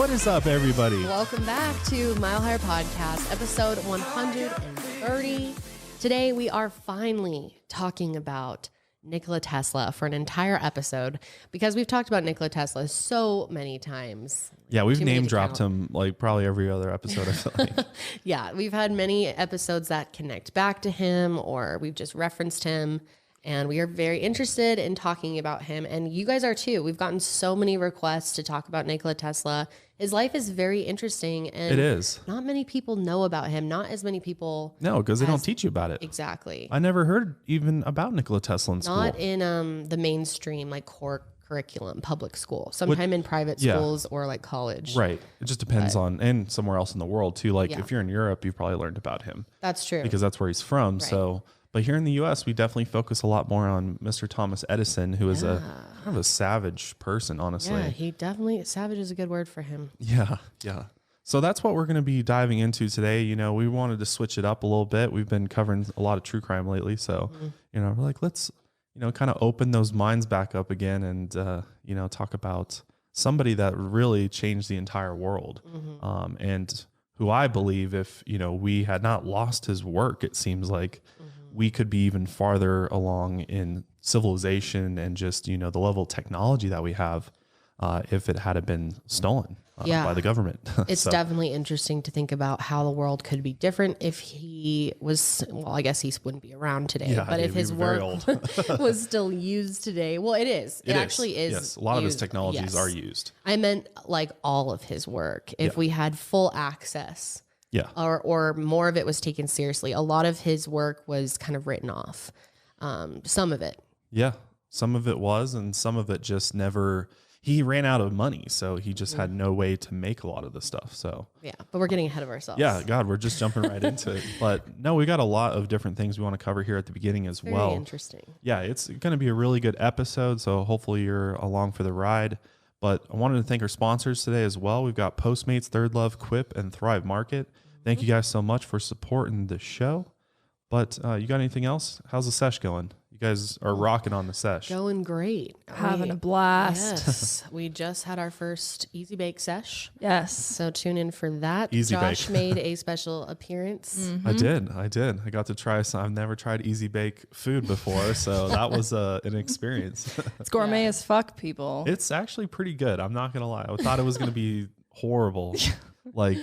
What is up, everybody? Welcome back to Mile Higher Podcast, episode 130. Today, we are finally talking about Nikola Tesla for an entire episode because we've talked about Nikola Tesla so many times. Yeah, we've name dropped him like probably every other episode, I feel like. Yeah, we've had many episodes that connect back to him or we've just referenced him. And we are very interested in talking about him. And you guys are too. We've gotten so many requests to talk about Nikola Tesla. His life is very interesting. And it is. Not many people know about him. Not as many people. No, because they don't teach you about it. Exactly. I never heard even about Nikola Tesla in school. Not in the mainstream, like core curriculum, public school. Sometime in private schools or like college. Right. It just depends on, and somewhere else in the world too. Like if you're in Europe, you've probably learned about him. That's true. Because that's where he's from. Right. So... But here in the U.S., we definitely focus a lot more on Mr. Thomas Edison, who is a kind of a savage person, honestly. Yeah, he definitely, savage is a good word for him. Yeah, yeah. So that's what we're going to be diving into today. You know, we wanted to switch it up a little bit. We've been covering a lot of true crime lately. So, you know, we're like, let's, you know, kind of open those minds back up again and, you know, talk about somebody that really changed the entire world. And who I believe if, you know, we had not lost his work, it seems like we could be even farther along in civilization and just, you know, the level of technology that we have if it had been stolen by the government. It's definitely interesting to think about how the world could be different if he was, well, I guess he wouldn't be around today, but if his work was still used today. Well, it is. It actually is. Yes, a lot of his technologies are used. I meant like all of his work. If we had full access. Yeah. Or more of it was taken seriously. A lot of his work was kind of written off. Some of it. Yeah. Some of it was, and some of it just never, he ran out of money. So he just had no way to make a lot of the stuff. So yeah, but we're getting ahead of ourselves. Yeah. God, we're just jumping right into it. But no, we got a lot of different things we want to cover here at the beginning as well. Very interesting. Yeah. It's going to be a really good episode. So hopefully you're along for the ride. But I wanted to thank our sponsors today as well. We've got Postmates, Third Love, Quip, and Thrive Market. Thank you guys so much for supporting the show. But you got anything else? How's the sesh going? You guys are rocking on the sesh. Going great. Having a blast. Yes. We just had our first Easy Bake sesh. Yes. So tune in for that. Easy Josh Bake. made a special appearance. I did. I got to try some. I've never tried Easy Bake food before, so that was an experience. It's gourmet as fuck, people. It's actually pretty good. I'm not going to lie. I thought it was going to be horrible. Like,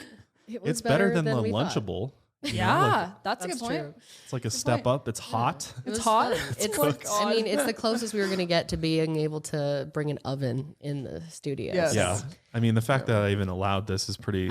it's better than the Lunchable. Yeah, that's a good point. True. It's like a step up. It's hot. It's hot. It's I mean, it's the closest we were going to get to being able to bring an oven in the studio. Yes. Yeah. I mean, the fact that I even allowed this is pretty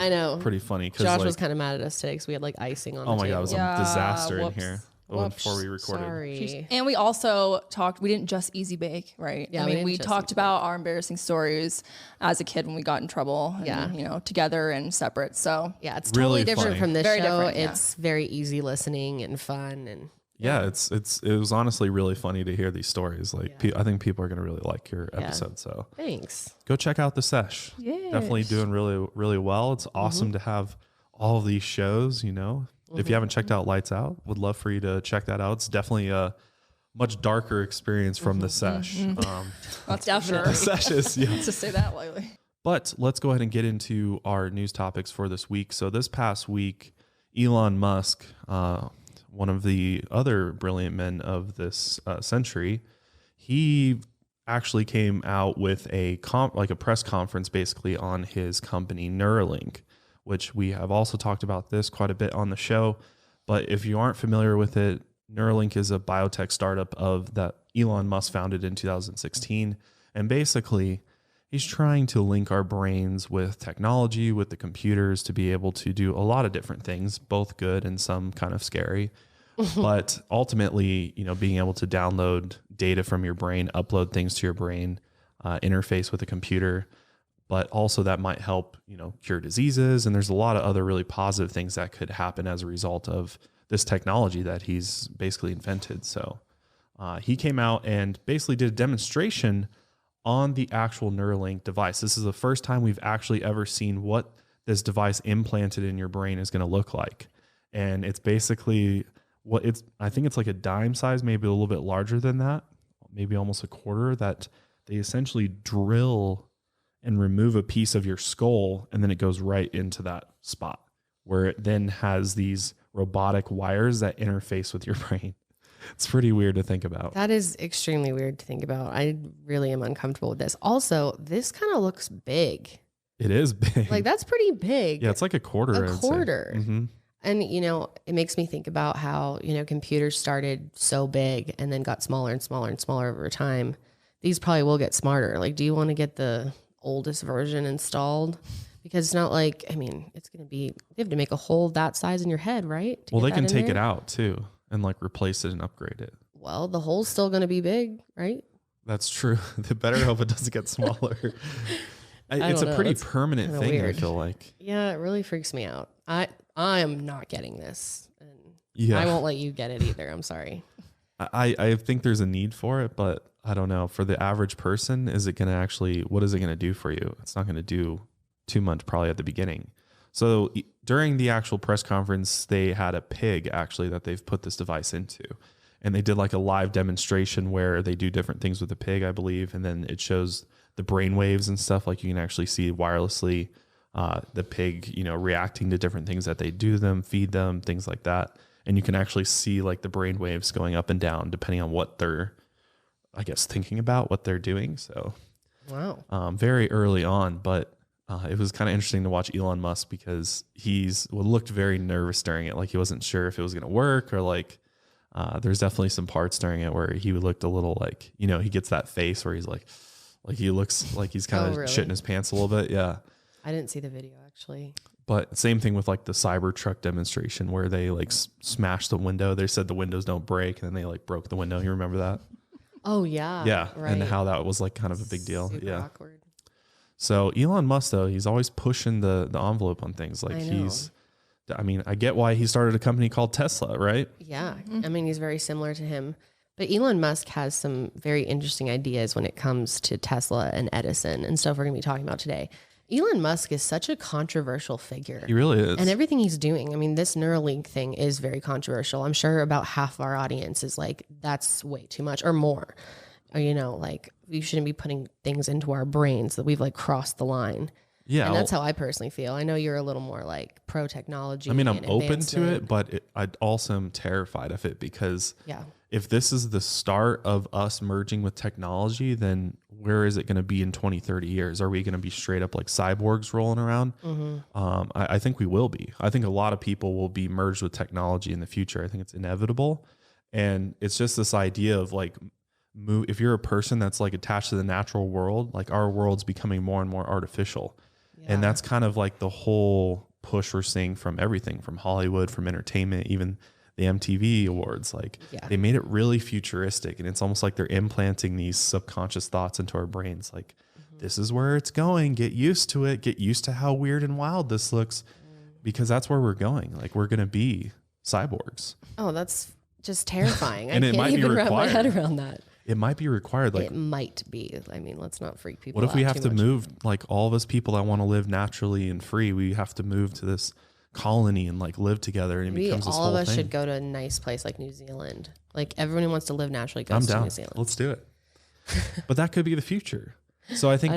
funny. Josh was kind of mad at us today because we had like icing on the table. Oh my God, it was a disaster in here. Before we recorded. Sorry. And we also talked, we didn't just easy bake, right? Yeah, I mean, we talked about our embarrassing stories as a kid when we got in trouble, and, you know, together and separate. So yeah, it's totally different from this very show. Different, it's very easy listening and fun. And it was honestly really funny to hear these stories. Like, I think people are going to really like your episode. So thanks. Go check out the sesh. Yes. Definitely doing really, really well. It's awesome to have all of these shows, you know. If you haven't checked out Lights Out, would love for you to check that out. It's definitely a much darker experience from the sesh. That's definitely. The sesh is, to say that lightly. But let's go ahead and get into our news topics for this week. So this past week, Elon Musk, one of the other brilliant men of this century, he actually came out with a press conference basically on his company Neuralink, which we have also talked about this quite a bit on the show. But if you aren't familiar with it, Neuralink is a biotech startup that Elon Musk founded in 2016. And basically, he's trying to link our brains with technology, with the computers, to be able to do a lot of different things, both good and some kind of scary. But ultimately, you know, being able to download data from your brain, upload things to your brain, interface with a computer, but also that might help, you know, cure diseases. And there's a lot of other really positive things that could happen as a result of this technology that he's basically invented. So he came out and basically did a demonstration on the actual Neuralink device. This is the first time we've actually ever seen what this device implanted in your brain is going to look like. And it's basically I think it's like a dime size, maybe a little bit larger than that, maybe almost a quarter, that they essentially drill and remove a piece of your skull, and then it goes right into that spot where it then has these robotic wires that interface with your brain. It's pretty weird to think about. That is extremely weird to think about. I really am uncomfortable with this. Also, this kind of looks big. It is big. Like, that's pretty big. Yeah, it's like a quarter. A quarter. Mm-hmm. And, you know, it makes me think about how, you know, computers started so big and then got smaller and smaller and smaller over time. These probably will get smarter. Like, do you want to get the oldest version installed? Because it's not like, I mean, it's going to be, they have to make a hole that size in your head, right? Well, they can take it out too and like replace it and upgrade it. Well, the hole's still going to be big, right? That's true. They better hope it doesn't get smaller. It's a pretty permanent thing, weird. I feel like. Yeah, it really freaks me out. I am not getting this. And I won't let you get it either. I'm sorry. I think there's a need for it, but I don't know. For the average person, is it going to actually, what is it going to do for you? It's not going to do too much probably at the beginning. So during the actual press conference, they had a pig actually that they've put this device into. And they did like a live demonstration where they do different things with the pig, I believe. And then it shows the brain waves and stuff. Like you can actually see wirelessly the pig, you know, reacting to different things that they do them, feed them, things like that. And you can actually see like the brain waves going up and down depending on what they're, I guess, thinking about, what they're doing. So wow, very early on, but it was kind of interesting to watch Elon Musk because looked very nervous during it. Like he wasn't sure if it was going to work or like, there's definitely some parts during it where he looked a little like, you know, he gets that face where he's like he looks like he's kind of shitting his pants a little bit. Yeah. I didn't see the video actually. But same thing with like the Cybertruck demonstration where they like smashed the window. They said the windows don't break, and then they like broke the window. You remember that? Oh yeah. Yeah. Right. And how that was like kind of a big deal. Super yeah. Awkward. So Elon Musk though, he's always pushing the envelope on things. Like I mean, I get why he started a company called Tesla, right? Yeah. I mean, he's very similar to him. But Elon Musk has some very interesting ideas when it comes to Tesla and Edison and stuff we're going to be talking about today. Elon Musk is such a controversial figure. He really is. And everything he's doing, I mean, this Neuralink thing is very controversial. I'm sure about half of our audience is like, that's way too much or more. Or, you know, like we shouldn't be putting things into our brains that we've like crossed the line. Yeah. And that's how I personally feel. I know you're a little more like pro technology. I mean, I'm open to it, but I also am terrified of it because if this is the start of us merging with technology, then where is it going to be in 20, 30 years? Are we going to be straight up like cyborgs rolling around? Mm-hmm. I think we will be. I think a lot of people will be merged with technology in the future. I think it's inevitable. And it's just this idea of like, if you're a person that's like attached to the natural world, like our world's becoming more and more artificial. And that's kind of like the whole push we're seeing from everything, from Hollywood, from entertainment, even the MTV awards. Like they made it really futuristic, and it's almost like they're implanting these subconscious thoughts into our brains. Like this is where it's going. Get used to it. Get used to how weird and wild this looks, because that's where we're going. Like we're going to be cyborgs. Oh, that's just terrifying. And I it can't might be even wrap my required. head around that. It might be required. Like it might be. I mean, let's not freak people out. What if we have to much. move, like all of us people that want to live naturally and free, we have to move to this colony and like live together, and it becomes this whole thing. All of us should go to a nice place like New Zealand. Like everyone who wants to live naturally goes I'm to down. New Zealand. Let's do it. But that could be the future. So I think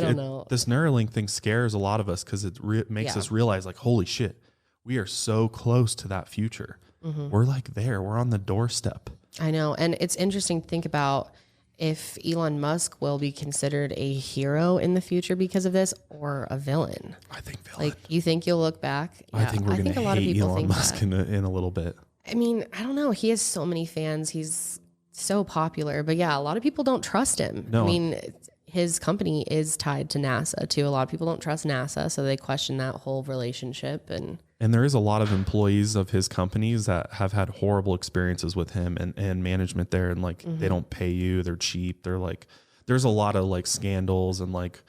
this Neuralink thing scares a lot of us because it makes us realize like, holy shit, we are so close to that future. We're like there. We're on the doorstep. I know. And it's interesting to think about if Elon Musk will be considered a hero in the future because of this, or a villain. I think villain. Like, you think you'll look back? I think we're going to hate Elon Musk in a little bit. I mean, I don't know. He has so many fans. He's so popular. But yeah, a lot of people don't trust him. No. I mean, his company is tied to NASA too. A lot of people don't trust NASA, so they question that whole relationship. And there is a lot of employees of his companies that have had horrible experiences with him and management there. And like, they don't pay you, they're cheap. They're like, there's a lot of like scandals and like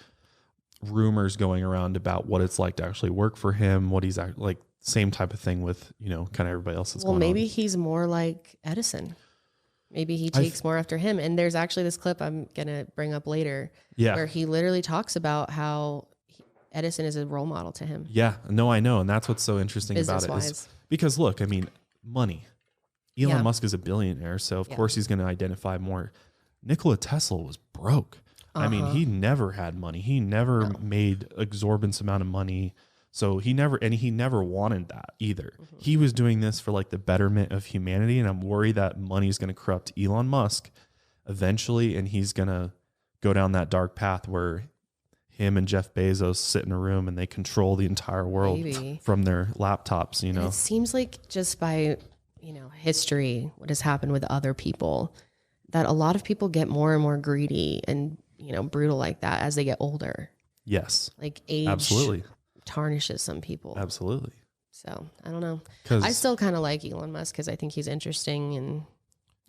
rumors going around about what it's like to actually work for him, what he's like, same type of thing with, you know, kind of everybody else that's going on. Well, maybe he's more like Edison. Maybe he takes more after him. And there's actually this clip I'm going to bring up later where he literally talks about how Edison is a role model to him. Yeah, no, I know. And that's what's so interesting about it is because look, I mean, money. Elon Musk is a billionaire, so of course he's going to identify more. Nikola Tesla was broke. I mean, he never had money. He never made exorbitant amount of money. So he never wanted that either. He was doing this for like the betterment of humanity. And I'm worried that money is going to corrupt Elon Musk eventually. And he's going to go down that dark path where him and Jeff Bezos sit in a room and they control the entire world from their laptops, you know? It seems like just by, history, what has happened with other people, that a lot of people get more and more greedy and, brutal like that as they get older. Yes. Like age absolutely tarnishes some people. Absolutely. So I don't know. I still kind of like Elon Musk because I think he's interesting, and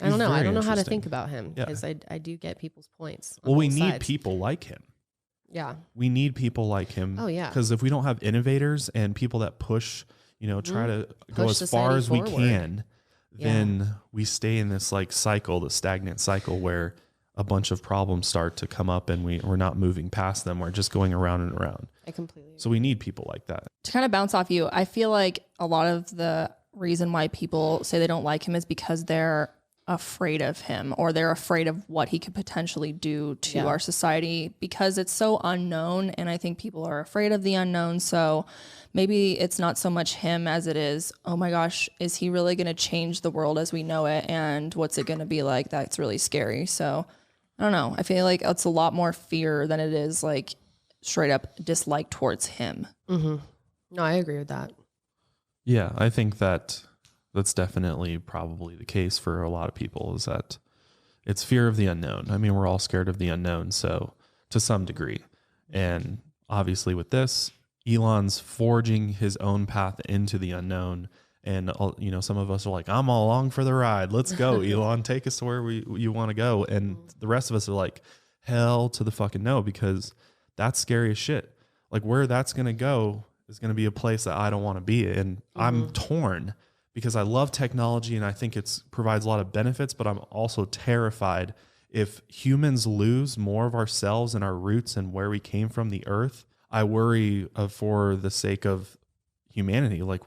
I don't know how to think about him because I do get people's points. Well, we need people like him. Yeah. We need people like him. Oh yeah. Because if we don't have innovators and people that push, try to go as far as forward. We can, then we stay in this like cycle, the stagnant cycle where a bunch of problems start to come up and we're not moving past them. We're just going around and around. I completely agree. So we need people like that. To kind of bounce off you, I feel like a lot of the reason why people say they don't like him is because they're afraid of him, or they're afraid of what he could potentially do to our society, because it's so unknown. And I think people are afraid of the unknown. So maybe it's not so much him as it is, oh my gosh, is he really going to change the world as we know it? And what's it going to be like? That's really scary. So I don't know. I feel like it's a lot more fear than it is like straight up dislike towards him. Mm-hmm. No, I agree with that. Yeah, I think that's definitely probably the case for a lot of people, is that it's fear of the unknown. I mean, we're all scared of the unknown, so to some degree. And obviously with this, Elon's forging his own path into the unknown. And, some of us are like, I'm all along for the ride. Let's go, Elon. Take us to where you want to go. And the rest of us are like, hell to the fucking no, because that's scary as shit. Like, where that's going to go is going to be a place that I don't want to be in. I'm torn because I love technology and I think it provides a lot of benefits, but I'm also terrified if humans lose more of ourselves and our roots and where we came from, the earth. I worry for the sake of humanity. Like,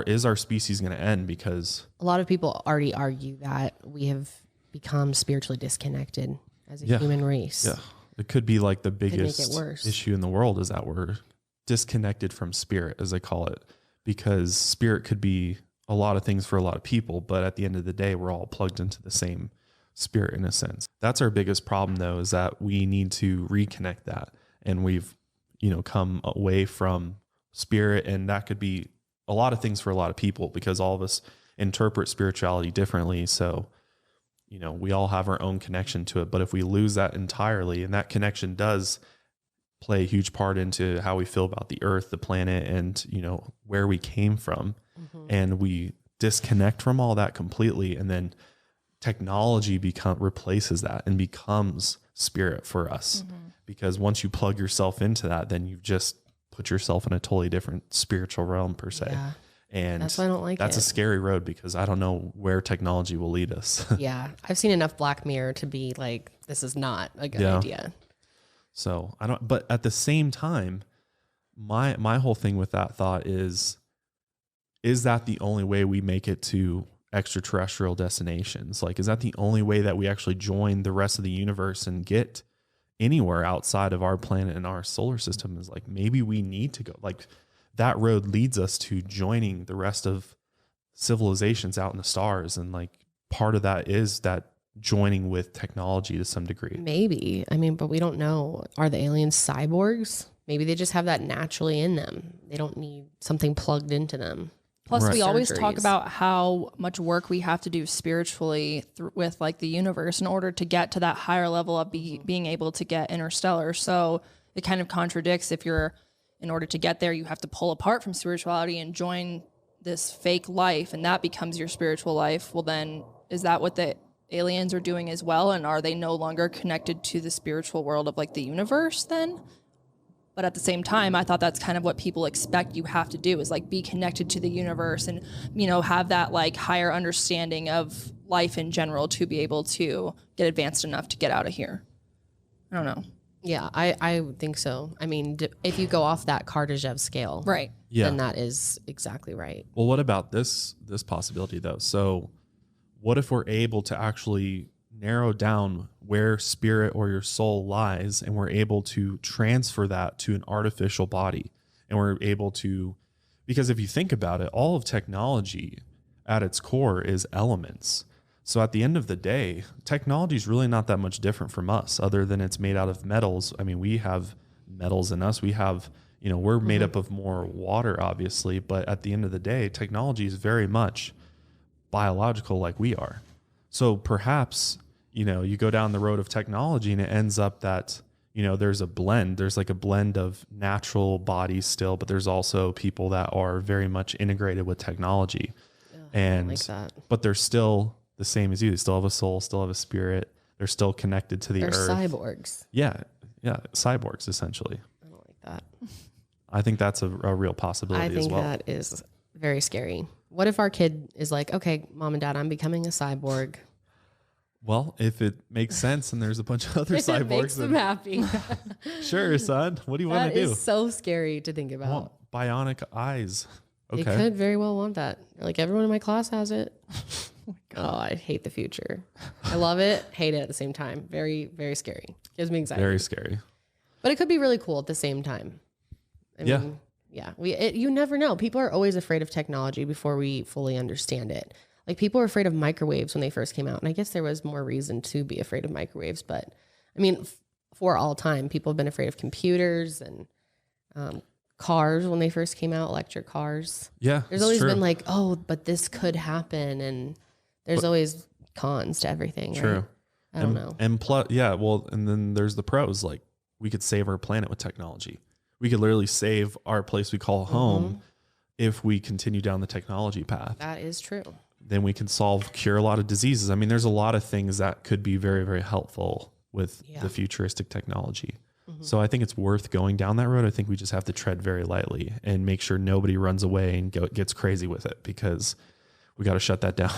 is our species going to end? Because a lot of people already argue that we have become spiritually disconnected as a human race. Yeah. It could be like the biggest issue in the world is that we're disconnected from spirit, as they call it, because spirit could be a lot of things for a lot of people, but at the end of the day, we're all plugged into the same spirit in a sense. That's our biggest problem though, is that we need to reconnect that. And we've, come away from spirit, and that could be a lot of things for a lot of people because all of us interpret spirituality differently. So, we all have our own connection to it, but if we lose that entirely, and that connection does play a huge part into how we feel about the earth, the planet, and, where we came from, and we disconnect from all that completely. And then technology replaces that and becomes spirit for us. Because once you plug yourself into that, then you've just put yourself in a totally different spiritual realm per se. Yeah. And that's why I don't like that's it. a scary road because I don't know where technology will lead us. Yeah. I've seen enough Black Mirror to be like, this is not a good idea. So but at the same time, my whole thing with that thought is that the only way we make it to extraterrestrial destinations? Like, is that the only way that we actually join the rest of the universe and get anywhere outside of our planet and our solar system? Is like, maybe we need to go, like, that road leads us to joining the rest of civilizations out in the stars. And like, part of that is that joining with technology to some degree. Maybe. I mean, but we don't know. Are the aliens cyborgs? Maybe they just have that naturally in them. They don't need something plugged into them. Plus, we always talk about how much work we have to do spiritually with like the universe in order to get to that higher level of being able to get interstellar. So it kind of contradicts if in order to get there, you have to pull apart from spirituality and join this fake life, and that becomes your spiritual life. Well, then is that what the aliens are doing as well? And are they no longer connected to the spiritual world of like the universe then? But at the same time, I thought that's kind of what people expect you have to do, is like be connected to the universe and, have that like higher understanding of life in general to be able to get advanced enough to get out of here. I don't know. Yeah, I would think so. I mean, if you go off that Kardashev scale, right? Yeah, then that is exactly right. Well, what about this possibility though? So what if we're able to actually narrow down where spirit or your soul lies, and we're able to transfer that to an artificial body. And we're able to, because if you think about it, all of technology at its core is elements. So at the end of the day, technology is really not that much different from us, other than it's made out of metals. I mean, we have metals in us. We have, we're made up of more water, obviously, but at the end of the day, technology is very much biological like we are. So perhaps, you go down the road of technology and it ends up that, there's a blend. There's like a blend of natural bodies still, but there's also people that are very much integrated with technology. And like that. But they're still the same as you. They still have a soul, still have a spirit. They're still connected to the earth. Cyborgs. Yeah. Cyborgs, essentially. I don't like that. I think that's a real possibility as well. I think that is very scary. What if our kid is like, okay, mom and dad, I'm becoming a cyborg. Well, if it makes sense and there's a bunch of other cyborgs. It makes them happy. Sure, son. What do you want to do? That is so scary to think about. Want bionic eyes. Okay. They could very well want that. Like, everyone in my class has it. Oh, I hate the future. I love it, hate it at the same time. Very, very scary. Gives me anxiety. Very scary. But it could be really cool at the same time. I mean, you never know. People are always afraid of technology before we fully understand it. Like, people were afraid of microwaves when they first came out. And I guess there was more reason to be afraid of microwaves. But I mean, for all time, people have been afraid of computers and cars when they first came out, electric cars. Yeah. There's always been like, oh, but this could happen. And there's always cons to everything. True. Right? I don't know. And plus, and then there's the pros. Like, we could save our planet with technology. We could literally save our place we call home if we continue down the technology path. That is true. Then we can cure a lot of diseases. I mean, there's a lot of things that could be very, very helpful with the futuristic technology. So I think it's worth going down that road. I think we just have to tread very lightly and make sure nobody runs away and gets crazy with it, because we got to shut that down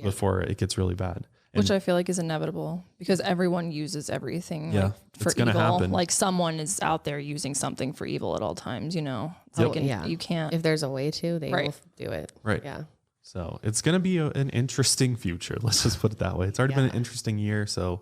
before it gets really bad. Which I feel like is inevitable, because everyone uses everything for it's gonna evil. happen. Like, someone is out there using something for evil at all times, It's like you can't. If there's a way to, they will do it. Right. Yeah. So it's going to be an interesting future. Let's just put it that way. It's already been an interesting year, so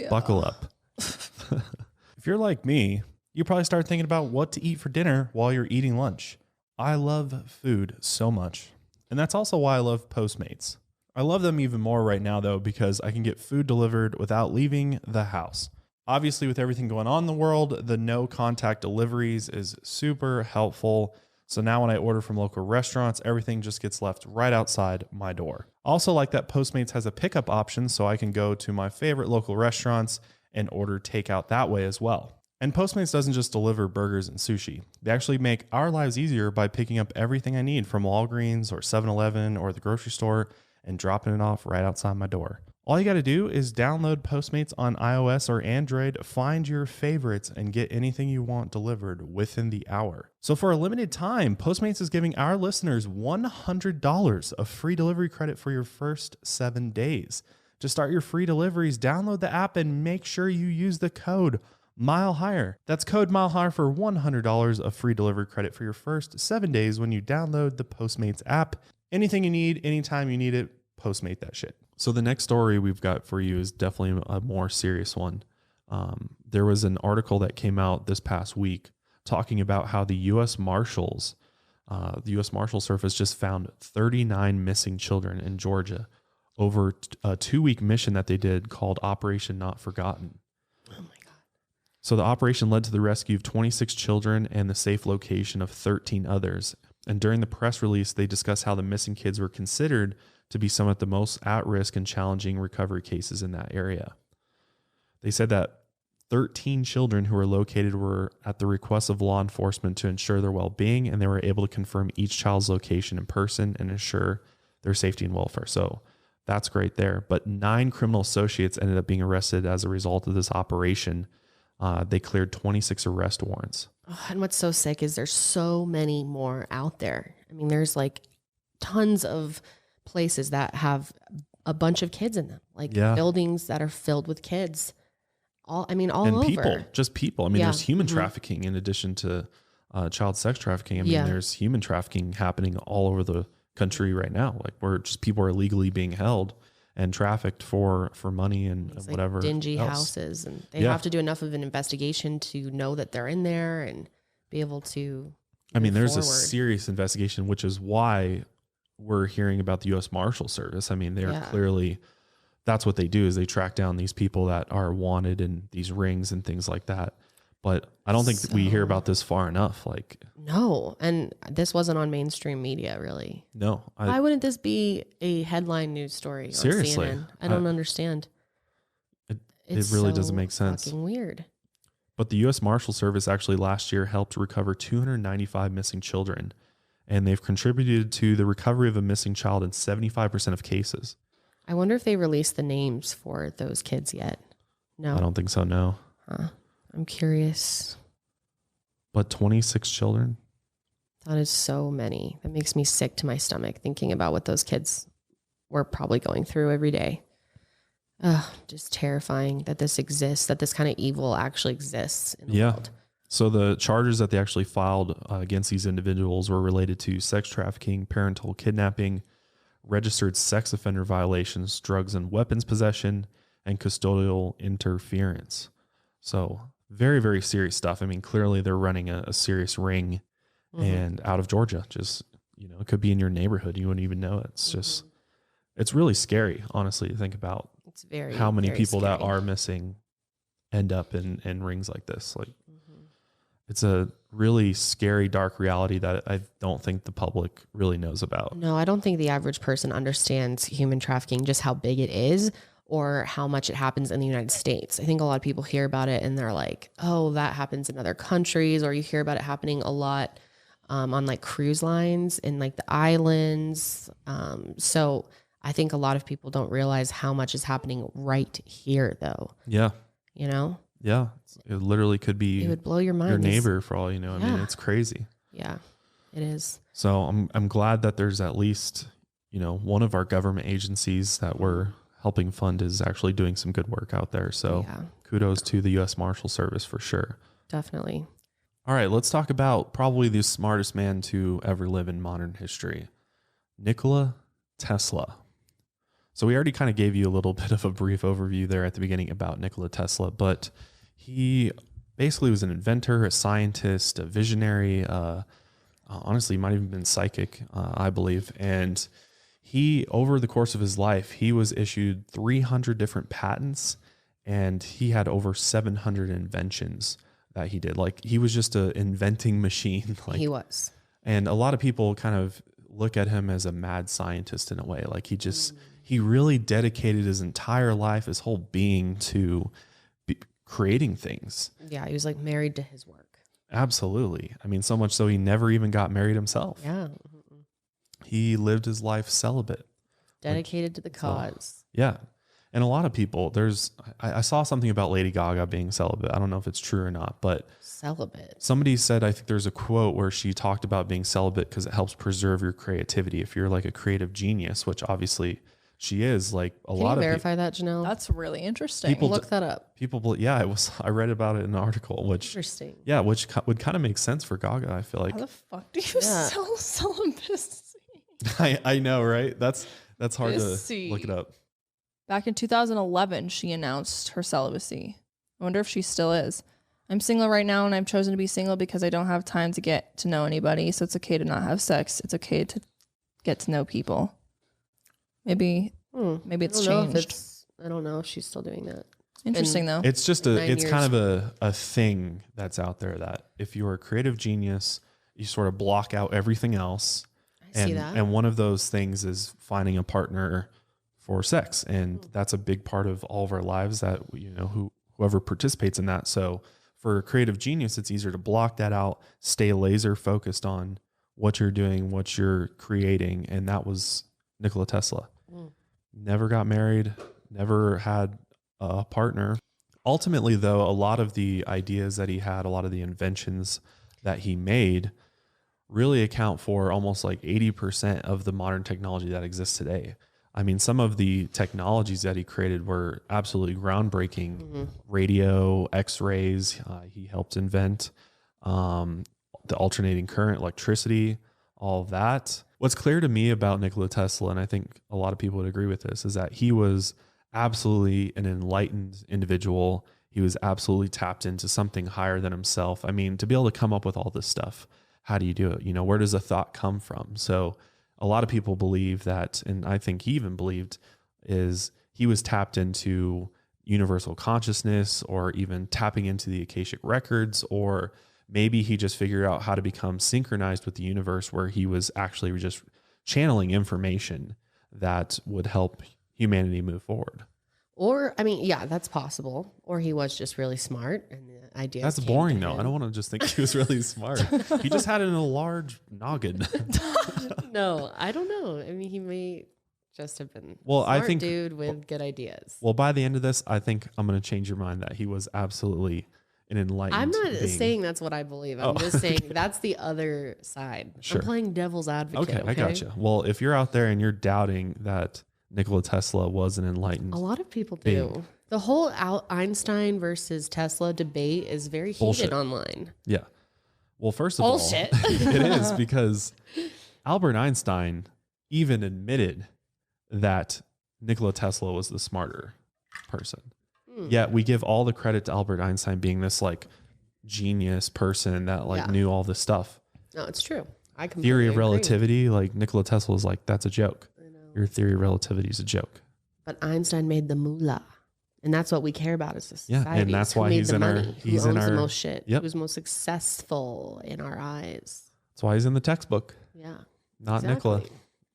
buckle up. If you're like me, you probably start thinking about what to eat for dinner while you're eating lunch. I love food so much. And that's also why I love Postmates. I love them even more right now, though, because I can get food delivered without leaving the house. Obviously, with everything going on in the world, the no contact deliveries is super helpful. So now when I order from local restaurants, everything just gets left right outside my door. Also, like that Postmates has a pickup option, so I can go to my favorite local restaurants and order takeout that way as well. And Postmates doesn't just deliver burgers and sushi. They actually make our lives easier by picking up everything I need from Walgreens or 7-Eleven or the grocery store and dropping it off right outside my door. All you got to do is download Postmates on iOS or Android, find your favorites, and get anything you want delivered within the hour. So for a limited time, Postmates is giving our listeners $100 of free delivery credit for your first 7 days. To start your free deliveries, download the app and make sure you use the code MILEHIGHER. That's code MILEHIGHER for $100 of free delivery credit for your first 7 days when you download the Postmates app. Anything you need, anytime you need it, Postmate that shit. So the next story we've got for you is definitely a more serious one. There was an article that came out this past week talking about how the U.S. Marshals, the U.S. Marshal Service just found 39 missing children in Georgia over a 2-week mission that they did called Operation Not Forgotten. Oh my God. So the operation led to the rescue of 26 children and the safe location of 13 others. And during the press release, they discussed how the missing kids were considered to be some of the most at-risk and challenging recovery cases in that area. They said that 13 children who were located were at the request of law enforcement to ensure their well-being, and they were able to confirm each child's location in person and ensure their safety and welfare. So that's great there. But 9 criminal associates ended up being arrested as a result of this operation. They cleared 26 arrest warrants. Oh, and what's so sick is there's so many more out there. I mean, there's like tons of places that have a bunch of kids in them, like buildings that are filled with kids. All over. People. I mean, there's human trafficking in addition to child sex trafficking. I mean, there's human trafficking happening all over the country right now. Like, where just people are illegally being held and trafficked for money and whatever. Dingy else. houses, and they have to do enough of an investigation to know that they're in there and be able to. I mean, there's a serious investigation, which is why we're hearing about the U.S. Marshals Service. I mean, they're clearly, that's what they do, is they track down these people that are wanted in these rings and things like that. But I don't think we hear about this far enough. Like, no, and this wasn't on mainstream media, really. No. Why wouldn't this be a headline news story seriously, on CNN? I don't understand. It really doesn't make sense. Fucking weird. But the U.S. Marshal Service actually last year helped recover 295 missing children, and they've contributed to the recovery of a missing child in 75% of cases. I wonder if they released the names for those kids yet. No. I don't think so, no. Huh. I'm curious. But 26 children? That is so many. That makes me sick to my stomach thinking about what those kids were probably going through every day. Just terrifying that this exists, that this kind of evil actually exists in the world. So the charges that they actually filed against these individuals were related to sex trafficking, parental kidnapping, registered sex offender violations, drugs and weapons possession, and custodial interference. So very, very serious stuff. I mean, clearly they're running a serious ring and out of Georgia. Just, it could be in your neighborhood. You wouldn't even know it. It's just, it's really scary, honestly, to think about. It's very, how many very people scary. that are missing end up in rings like this. Like, it's a really scary, dark reality that I don't think the public really knows about. No, I don't think the average person understands human trafficking, just how big it is or how much it happens in the United States. I think a lot of people hear about it and they're like, oh, that happens in other countries, or you hear about it happening a lot on like cruise lines in like the islands. So I think a lot of people don't realize how much is happening right here, though. Yeah. Yeah. It literally could be, it would blow your mind. Your neighbor, for all you know. I mean, it's crazy. Yeah, it is. So I'm glad that there's at least, one of our government agencies that we're helping fund is actually doing some good work out there. So kudos to the U.S. Marshal Service for sure. Definitely. All right, let's talk about probably the smartest man to ever live in modern history, Nikola Tesla. So we already kind of gave you a little bit of a brief overview there at the beginning about Nikola Tesla, but he basically was an inventor, a scientist, a visionary, honestly, might have even been psychic, I believe. And he, over the course of his life, he was issued 300 different patents, and he had over 700 inventions that he did. Like, he was just an inventing machine. Like, he was. And a lot of people kind of look at him as a mad scientist in a way. Like, he really dedicated his entire life, his whole being to creating things. Yeah, he was like married to his work. Absolutely. I mean, so much so he never even got married himself. Yeah. He lived his life celibate. Dedicated to the cause. Yeah. And a lot of people, I saw something about Lady Gaga being celibate. I don't know if it's true or not, but celibate. Somebody said, I think there's a quote where she talked about being celibate because it helps preserve your creativity. If you're like a creative genius, which obviously she is, like a lot of people. Can you verify that, Janelle? That's really interesting. Look that up. I read about it in an article, which interesting. Yeah, which would kind of make sense for Gaga. I feel like. How the fuck do you sell celibacy? I know, right? That's hard to look it up. Back in 2011, she announced her celibacy. I wonder if she still is. I'm single right now, and I've chosen to be single because I don't have time to get to know anybody. So it's okay to not have sex. It's okay to get to know people. Maybe it's changed. I don't know if she's still doing that. Interesting though. It's just it's kind of a thing that's out there that if you're a creative genius, you sort of block out everything else. I see that. And one of those things is finding a partner for sex. And that's a big part of all of our lives that, whoever participates in that. So for a creative genius, it's easier to block that out, stay laser focused on what you're doing, what you're creating. And that was Nikola Tesla. Never got married, never had a partner. Ultimately, though, a lot of the ideas that he had, a lot of the inventions that he made really account for almost like 80% of the modern technology that exists today. I mean, some of the technologies that he created were absolutely groundbreaking. Radio, X-rays, he helped invent the alternating current, electricity, all of that. What's clear to me about Nikola Tesla, and I think a lot of people would agree with this, is that he was absolutely an enlightened individual. He was absolutely tapped into something higher than himself. I mean, to be able to come up with all this stuff, how do you do it? You know, where does a thought come from? So a lot of people believe that, and I think he even believed, is he was tapped into universal consciousness, or even tapping into the Akashic records, or maybe he just figured out how to become synchronized with the universe, where he was actually just channeling information that would help humanity move forward. Or, I mean, yeah, that's possible. Or he was just really smart and the idea. That's boring though. I don't want to just think he was really smart. He just had it in a large noggin. No, I don't know. I mean, he may just have been I think dude with good ideas. Well, by the end of this, I think I'm going to change your mind that he was absolutely an enlightened I'm not being. saying that's what I believe. I'm just saying that's the other side. Sure. I'm playing devil's advocate. Okay, I gotcha. Well, if you're out there and you're doubting that Nikola Tesla was an enlightened, a lot of people do. being. The whole Einstein versus Tesla debate is very Bullshit. heated online. Yeah. Well, first of Bullshit. all, it is, because Albert Einstein even admitted that Nikola Tesla was the smarter person. Yet we give all the credit to Albert Einstein being this like genius person that like knew all this stuff. No, it's true. I completely Theory of agree. relativity, like Nikola Tesla was like, that's a joke. Your theory of relativity is a joke. But Einstein made the moolah. And that's what we care about as a society. Yeah, and that's Who why made he's the in our- money, he's who in owns the our- most shit, Yep. who's most successful in our eyes. That's why he's in the textbook, Yeah. not exactly. Nikola.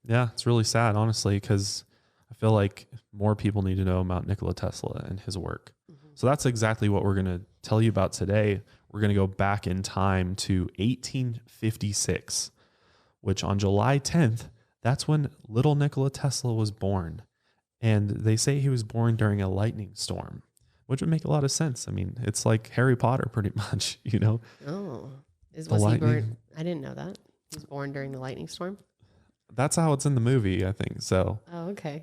Yeah, it's really sad, honestly, because I feel like more people need to know about Nikola Tesla and his work. So that's exactly what we're going to tell you about today. We're going to go back in time to 1856, which on July 10th, that's when little Nikola Tesla was born. And they say he was born during a lightning storm, which would make a lot of sense. I mean, it's like Harry Potter pretty much, you know? Oh. Was The he lightning- born? I didn't know that. He was born during the lightning storm? That's how it's in the movie, I think. So Oh, okay.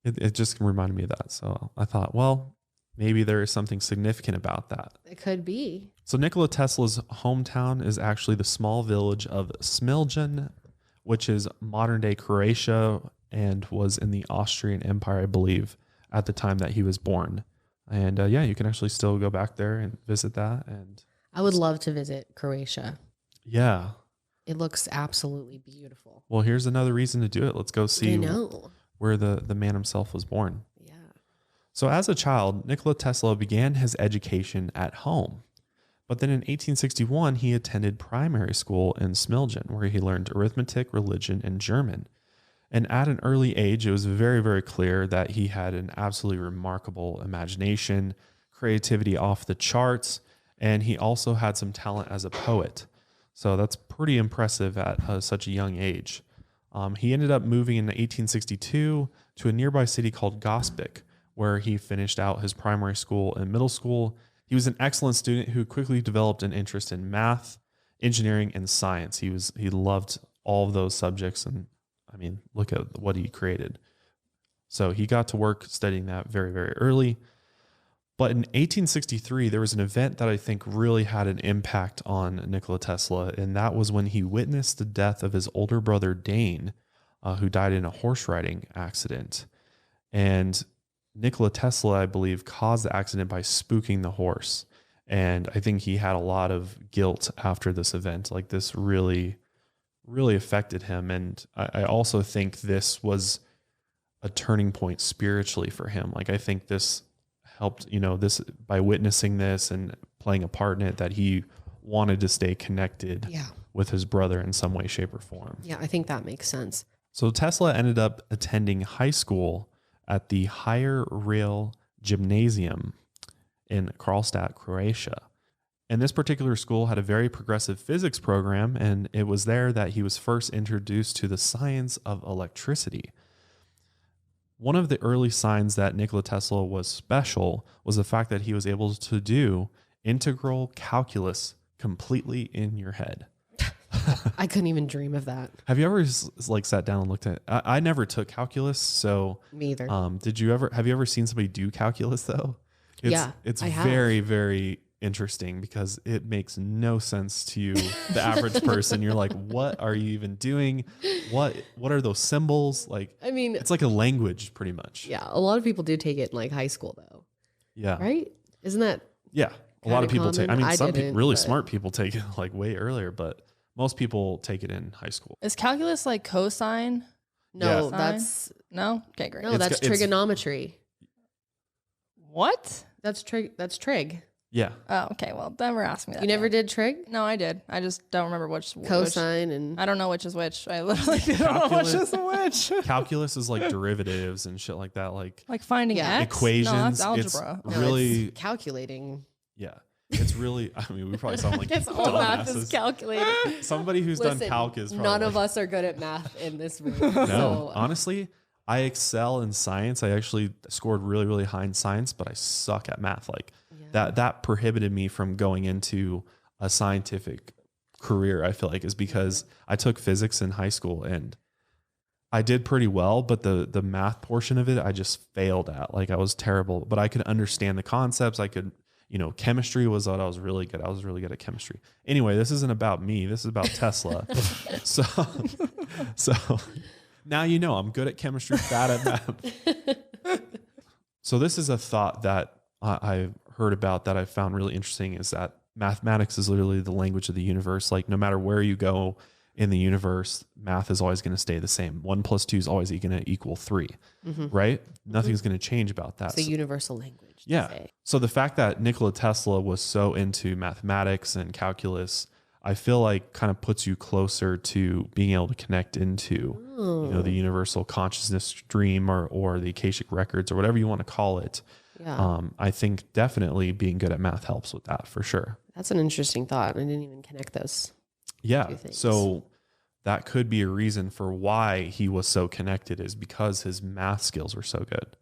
it just reminded me of that. So I thought, well, maybe there is something significant about that. It could be. So Nikola Tesla's hometown is actually the small village of Smiljan, which is modern day Croatia and was in the Austrian Empire, I believe, at the time that he was born. And yeah, you can actually still go back there and visit that. And I would love to visit Croatia. yeah. It looks absolutely beautiful. Well, here's another reason to do it. Let's go see I know. where the man himself was born. Yeah. So as a child, Nikola Tesla began his education at home. But then in 1861, he attended primary school in Smiljan, where he learned arithmetic, religion, and German. And at an early age, it was very, very clear that he had an absolutely remarkable imagination, creativity off the charts, and he also had some talent as a poet. So that's pretty impressive at such a young age. He ended up moving in 1862 to a nearby city called Gospic, where he finished out his primary school and middle school. He was an excellent student who quickly developed an interest in math, engineering, and science. He loved all of those subjects, and I mean, look at what he created. So he got to work studying that very, very early. But in 1863, there was an event that I think really had an impact on Nikola Tesla, and that was when he witnessed the death of his older brother, Dane, who died in a horse riding accident. And Nikola Tesla, I believe, caused the accident by spooking the horse. And I think he had a lot of guilt after this event. Like, this really, really affected him. And I also think this was a turning point spiritually for him. Like, I think this helped, this by witnessing this and playing a part in it, that he wanted to stay connected with his brother in some way, shape, or form. Yeah, I think that makes sense. So Tesla ended up attending high school at the Higher Rail Gymnasium in Karlstad, Croatia. And this particular school had a very progressive physics program, and it was there that he was first introduced to the science of electricity. One of the early signs that Nikola Tesla was special was the fact that he was able to do integral calculus completely in your head. I couldn't even dream of that. Have you ever sat down and looked at, I never took calculus. So Me either. have you ever seen somebody do calculus though? It's I have. very, very interesting because it makes no sense to the average person. You're like, what are you even doing? What are those symbols? Like, I mean, it's like a language pretty much. yeah, a lot of people do take it in like high school though. Yeah. Right? Isn't that? Yeah. A lot of people take, I mean, some people, really but smart people take it like way earlier, but most people take it in high school. Is calculus like cosine? No, Yeah. that's No? Okay, great. no, that's trigonometry. What? That's trig. Yeah. Oh, okay. Well, never ask me that. You never again. did trig? No, I did. I just don't remember which Cosine and I don't know which is which. I literally don't know which is which. Calculus is like derivatives and shit like that. Like finding Yeah. X? equations. No, that's algebra. It's really, it's calculating. yeah. It's really, I mean, we probably sound like It's all math is dumbasses. calculated. Somebody who's done calc is probably none of like, us are good at math in this room. No, So, honestly, I excel in science. I actually scored really, really high in science, but I suck at math. Like that prohibited me from going into a scientific career, I feel like, is because I took physics in high school and I did pretty well, but the math portion of it, I just failed at. Like I was terrible, but I could understand the concepts. I could, chemistry was what I was really good. I was really good at chemistry. Anyway, this isn't about me. This is about Tesla. So now I'm good at chemistry, bad at math. So this is a thought that I've heard about that I found really interesting, is that mathematics is literally the language of the universe. Like no matter where you go in the universe, math is always going to stay the same. 1 + 2 is always going to equal 3, right? Nothing's going to change about that. it's a universal language. Yeah. Say. So the fact that Nikola Tesla was so into mathematics and calculus, I feel like kind of puts you closer to being able to connect into, the universal consciousness stream or the Akashic records or whatever you want to call it. Yeah. I think definitely being good at math helps with that for sure. That's an interesting thought. I didn't even connect those. Yeah. Two things. So that could be a reason for why he was so connected, is because his math skills were so good.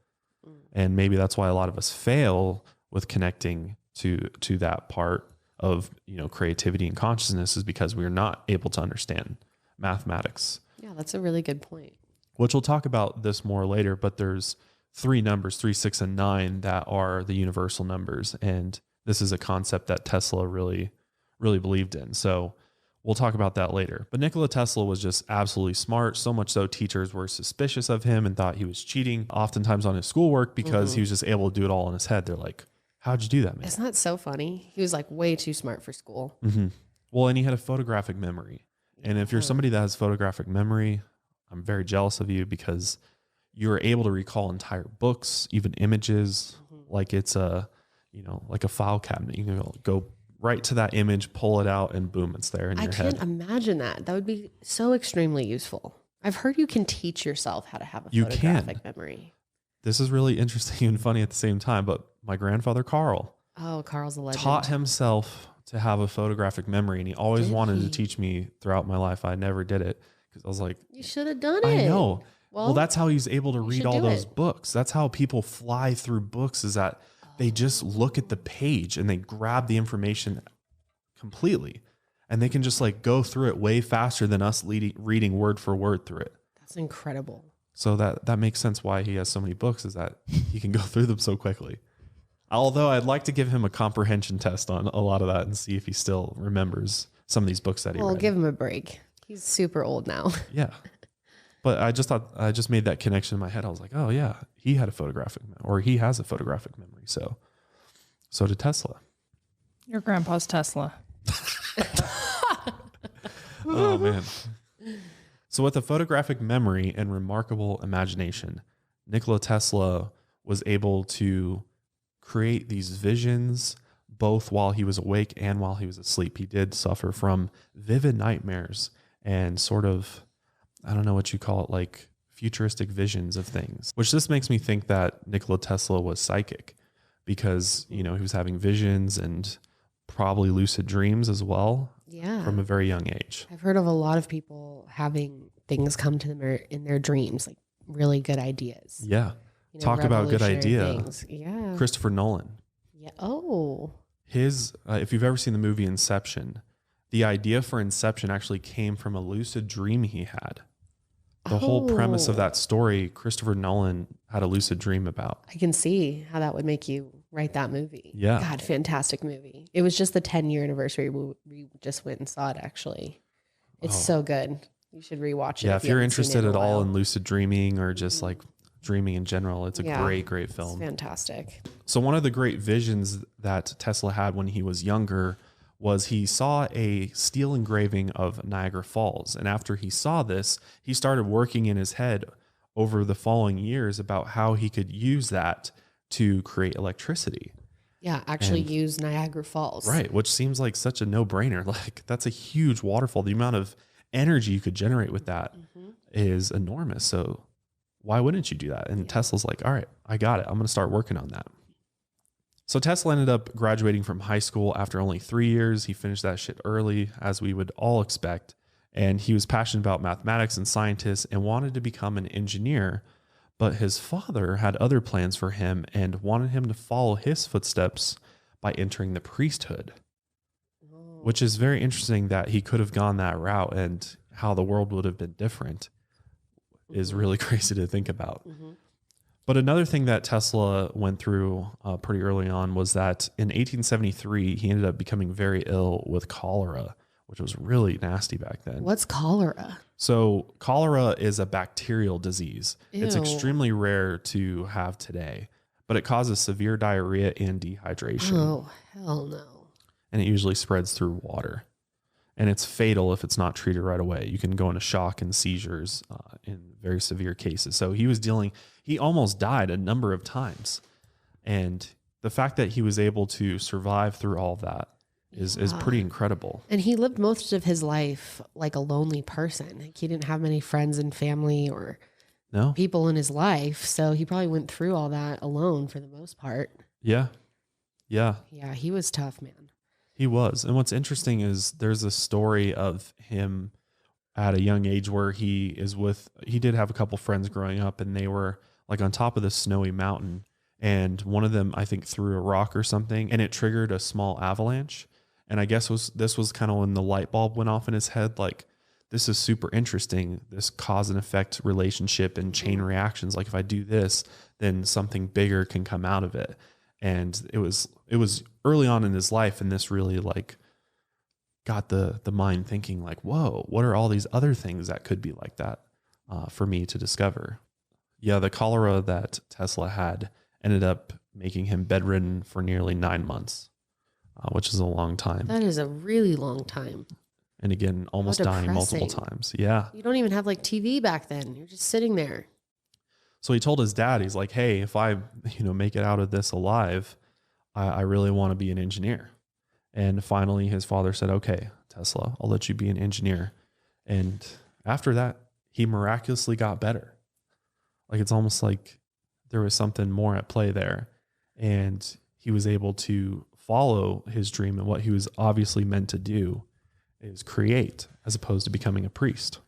And maybe that's why a lot of us fail with connecting to that part of, creativity and consciousness, is because we're not able to understand mathematics. Yeah, that's a really good point. Which we'll talk about this more later, but there's 3 numbers, 3, 6, and 9, that are the universal numbers. And this is a concept that Tesla really, really believed in. So we'll talk about that later. But Nikola Tesla was just absolutely smart, so much so teachers were suspicious of him and thought he was cheating oftentimes on his schoolwork because he was just able to do it all in his head. They're like, how'd you do that, man? Isn't that so funny? He was like way too smart for school. Well, and he had a photographic memory. And if you're somebody that has photographic memory, I'm very jealous of you, because you're able to recall entire books, even images, like it's like a file cabinet. You can go right to that image, pull it out, and boom, it's there in your head. I can't imagine that. That would be so extremely useful. I've heard you can teach yourself how to have a photographic memory. This is really interesting and funny at the same time, but my grandfather, Carl, Carl's a legend. taught himself to have a photographic memory, and he always wanted to teach me throughout my life. I never did it because I was like, you should have done it. I know. Well, that's how he's able to read all those it. books. That's how people fly through books, is that they just look at the page and they grab the information completely, and they can just like go through it way faster than us reading word for word through it. That's incredible. So that makes sense why he has so many books, is that he can go through them so quickly. Although I'd like to give him a comprehension test on a lot of that and see if he still remembers some of these books that he read. Well, give him a break. He's super old now. Yeah. But I just made that connection in my head. I was like, oh yeah, he had a photographic or he has a photographic memory. So did Tesla. Your grandpa's Tesla. Oh man. So with a photographic memory and remarkable imagination, Nikola Tesla was able to create these visions both while he was awake and while he was asleep. He did suffer from vivid nightmares and sort of, I don't know what you call it, like futuristic visions of things, which this makes me think that Nikola Tesla was psychic, because, he was having visions and probably lucid dreams as well. Yeah. From a very young age. I've heard of a lot of people having things come to them in their dreams, like really good ideas. Yeah. Talk about a good idea. Things. Yeah. Christopher Nolan. Yeah. Oh. His, if you've ever seen the movie Inception, the idea for Inception actually came from a lucid dream he had. The whole premise of that story, Christopher Nolan had a lucid dream about. I can see how that would make you write that movie. Yeah. God, fantastic movie. It was just the 10-year anniversary. We just went and saw it, actually. It's so good. You should rewatch it. Yeah, if you're interested at all in in lucid dreaming or just like dreaming in general, it's a great film. It's fantastic. So one of the great visions that Tesla had when he was younger was he saw a steel engraving of Niagara Falls. And after he saw this, he started working in his head over the following years about how he could use that to create electricity. Yeah, actually use Niagara Falls. Right, which seems like such a no-brainer. Like, that's a huge waterfall. The amount of energy you could generate with that is enormous. So why wouldn't you do that? And Tesla's like, all right, I got it. I'm going to start working on that. So Tesla ended up graduating from high school after only 3 years. He finished that shit early, as we would all expect. And he was passionate about mathematics and scientists and wanted to become an engineer. But his father had other plans for him and wanted him to follow his footsteps by entering the priesthood, which is very interesting that he could have gone that route, and how the world would have been different is really crazy to think about. But another thing that Tesla went through pretty early on was that in 1873, he ended up becoming very ill with cholera, which was really nasty back then. What's cholera? So cholera is a bacterial disease. Ew. It's extremely rare to have today, but it causes severe diarrhea and dehydration. Oh, hell no. And it usually spreads through water. And it's fatal if it's not treated right away. You can go into shock and seizures in very severe cases. So he almost died a number of times. And the fact that he was able to survive through all of that is pretty incredible. And he lived most of his life like a lonely person. Like, he didn't have many friends and family or people in his life. So he probably went through all that alone for the most part. Yeah. Yeah. Yeah, he was tough, man. He was. And what's interesting is there's a story of him at a young age where he did have a couple friends growing up, and they were like on top of this snowy mountain. And one of them, I think, threw a rock or something, and it triggered a small avalanche. And I guess this was kind of when the light bulb went off in his head. Like, this is super interesting, this cause and effect relationship and chain reactions. Like, if I do this, then something bigger can come out of it. And it was early on in his life, and this really like got the mind thinking like, whoa, what are all these other things that could be like that for me to discover? Yeah, the cholera that Tesla had ended up making him bedridden for nearly 9 months, which is a long time. That is a really long time. And again, almost dying multiple times. Yeah. You don't even have like TV back then. You're just sitting there. So he told his dad, he's like, hey, if I, make it out of this alive, I really want to be an engineer. And finally his father said, okay, Tesla, I'll let you be an engineer. And after that, he miraculously got better. Like, it's almost like there was something more at play there. And he was able to follow his dream, and what he was obviously meant to do is create, as opposed to becoming a priest.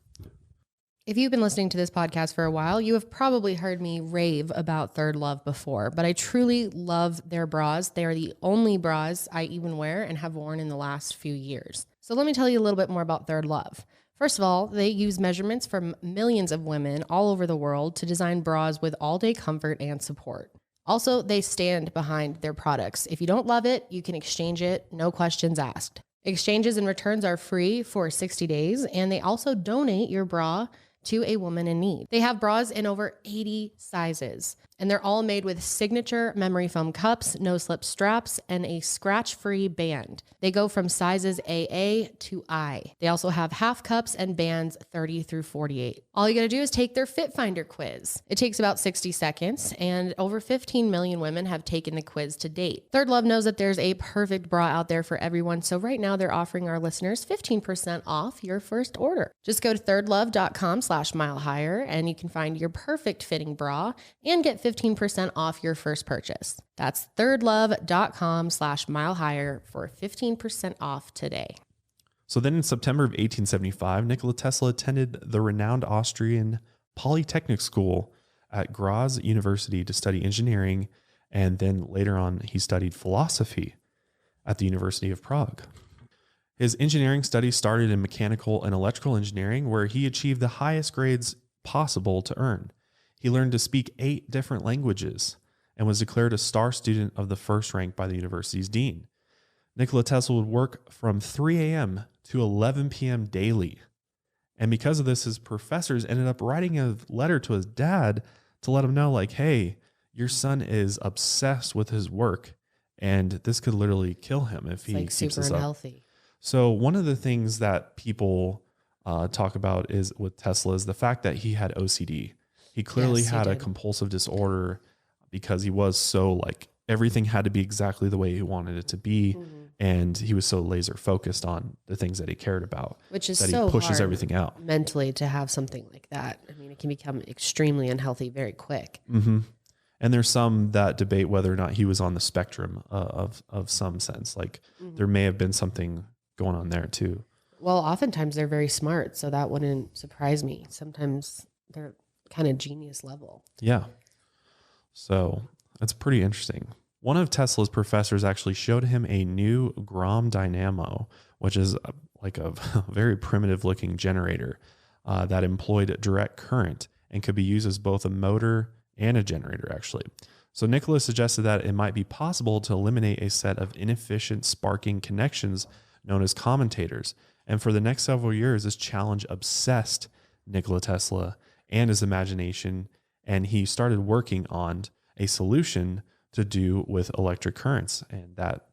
If you've been listening to this podcast for a while, you have probably heard me rave about Third Love before, but I truly love their bras. They are the only bras I even wear and have worn in the last few years. So let me tell you a little bit more about Third Love. First of all, they use measurements from millions of women all over the world to design bras with all-day comfort and support. Also, they stand behind their products. If you don't love it, you can exchange it, no questions asked. Exchanges and returns are free for 60 days, and they also donate your bra to a woman in need. They have bras in over 80 sizes, and they're all made with signature memory foam cups, no-slip straps, and a scratch-free band. They go from sizes AA to I. They also have half cups and bands 30 through 48. All you gotta do is take their Fit Finder quiz. It takes about 60 seconds, and over 15 million women have taken the quiz to date. Third Love knows that there's a perfect bra out there for everyone, so right now they're offering our listeners 15% off your first order. Just go to thirdlove.com/milehigher, and you can find your perfect fitting bra and get 15% off your first purchase. That's thirdlove.com/milehigher for 15% off today. So then in September of 1875, Nikola Tesla attended the renowned Austrian Polytechnic School at Graz University to study engineering. And then later on, he studied philosophy at the University of Prague. His engineering studies started in mechanical and electrical engineering, where he achieved the highest grades possible to earn. He learned to speak 8 different languages, and was declared a star student of the first rank by the university's dean. Nikola Tesla would work from 3 a.m. to 11 p.m. daily. And because of this, his professors ended up writing a letter to his dad to let him know, like, hey, your son is obsessed with his work, and this could literally kill him if he keeps super this up. unhealthy. So one of the things that people talk about is with Tesla is the fact that he had OCD. He clearly had a compulsive disorder because he was so like everything had to be exactly the way he wanted it to be. And he was so laser focused on the things that he cared about, which is that so he pushes hard everything out mentally to have something like that. I mean, it can become extremely unhealthy very quick. Mm-hmm. And there's some that debate whether or not he was on the spectrum of some sense. Like there may have been something going on there too. Well, oftentimes they're very smart, so that wouldn't surprise me. Sometimes they're kind of genius level. Yeah. So that's pretty interesting. One of Tesla's professors actually showed him a new Gram dynamo, which is like a very primitive looking generator that employed direct current and could be used as both a motor and a generator, actually. So Nikola suggested that it might be possible to eliminate a set of inefficient sparking connections known as commutators. And for the next several years, this challenge obsessed Nikola Tesla and his imagination, and he started working on a solution to do with electric currents, and that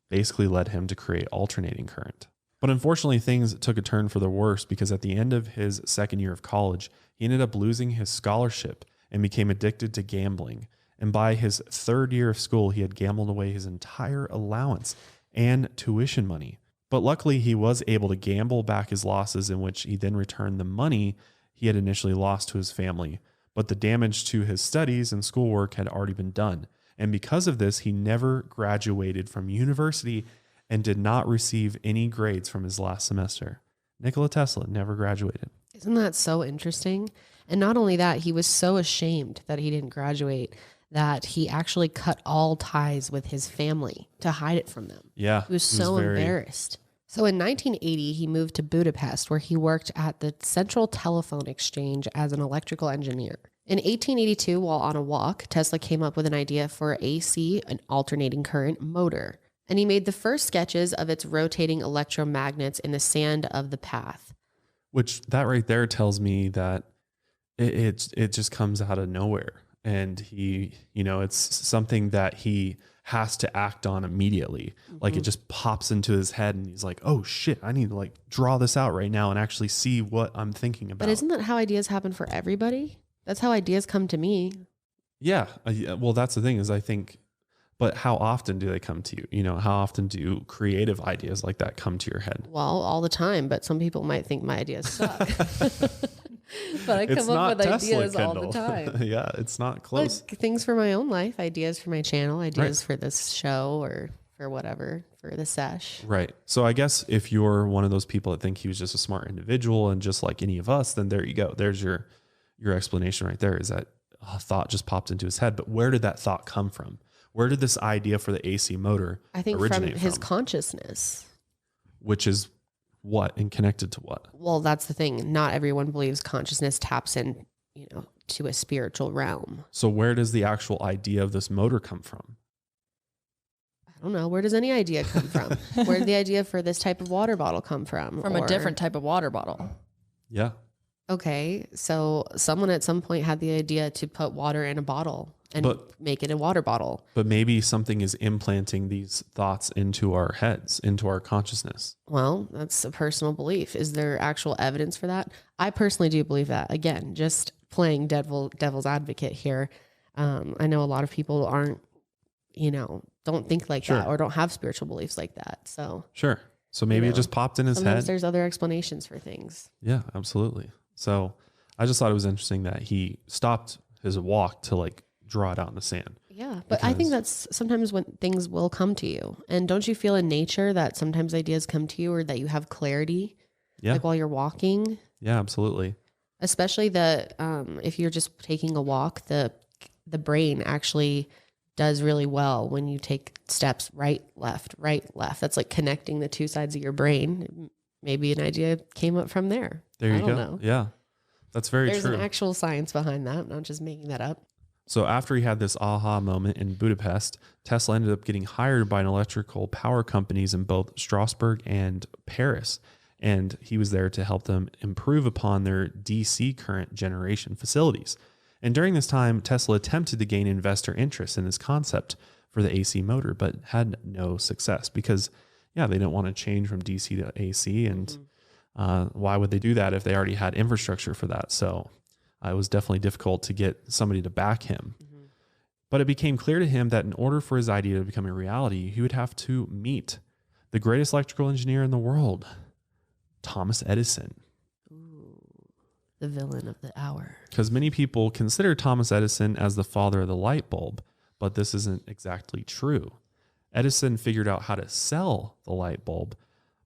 basically led him to create alternating current. But unfortunately, things took a turn for the worse because at the end of his second year of college, he ended up losing his scholarship and became addicted to gambling. And by his third year of school, he had gambled away his entire allowance and tuition money. But luckily, he was able to gamble back his losses, in which he then returned the money he had initially lost to his family. But the damage to his studies and schoolwork had already been done. And because of this, he never graduated from university and did not receive any grades from his last semester. Nikola Tesla never graduated. Isn't that so interesting? And not only that, he was so ashamed that he didn't graduate that he actually cut all ties with his family to hide it from them. Yeah. He was so embarrassed. So in 1980, he moved to Budapest, where he worked at the Central Telephone Exchange as an electrical engineer. In 1882, while on a walk, Tesla came up with an idea for AC, an alternating current motor. And he made the first sketches of its rotating electromagnets in the sand of the path. Which that right there tells me that it just comes out of nowhere. And he, it's something that he has to act on immediately. Like it just pops into his head and he's like, oh shit, I need to like draw this out right now and actually see what I'm thinking about. But isn't that how ideas happen for everybody? That's how ideas come to me. Yeah. Well, that's the thing is I think, but how often do they come to you? How often do creative ideas like that come to your head? Well, all the time, but some people might think my ideas suck. But I come up with ideas all the time. Yeah, it's not close. Like things for my own life, ideas for my channel, ideas for this show or for whatever, for the sesh. Right. So I guess if you're one of those people that think he was just a smart individual and just like any of us, then there you go. There's your explanation right there, is that a thought just popped into his head. But where did that thought come from? Where did this idea for the AC motor I think originate from his consciousness. Which is what and connected to what? Well, that's the thing. Not everyone believes consciousness taps in, to a spiritual realm. So where does the actual idea of this motor come from? I don't know. Where does any idea come from? Where did the idea for this type of water bottle come from? From a different type of water bottle. Yeah. Okay. So someone at some point had the idea to put water in a bottle and make it a water bottle. But maybe something is implanting these thoughts into our heads, into our consciousness. Well, that's a personal belief. Is there actual evidence for that? I personally do believe that. Again, just playing devil's advocate here. I know a lot of people aren't, don't think like that or don't have spiritual beliefs like that. So sure. So maybe it just popped in his head. There's other explanations for things. Yeah, absolutely. So I just thought it was interesting that he stopped his walk to like draw it out in the sand. Yeah, but I think that's sometimes when things will come to you. And don't you feel in nature that sometimes ideas come to you or that you have clarity? Yeah. Like while you're walking? Yeah, absolutely. Especially if you're just taking a walk, the brain actually does really well when you take steps right, left. That's like connecting the two sides of your brain. Maybe an idea came up from there. There you go. Know. Yeah, that's very true. There's an actual science behind that. I'm not just making that up. So after he had this aha moment in Budapest, Tesla ended up getting hired by an electrical power companies in both Strasbourg and Paris. And he was there to help them improve upon their DC current generation facilities. And during this time, Tesla attempted to gain investor interest in this concept for the AC motor, but had no success because, they didn't want to change from DC to AC. And why would they do that if they already had infrastructure for that? So it was definitely difficult to get somebody to back him. But it became clear to him that in order for his idea to become a reality, he would have to meet the greatest electrical engineer in the world, Thomas Edison. The villain of the hour. Because many people consider Thomas Edison as the father of the light bulb, but this isn't exactly true. Edison figured out how to sell the light bulb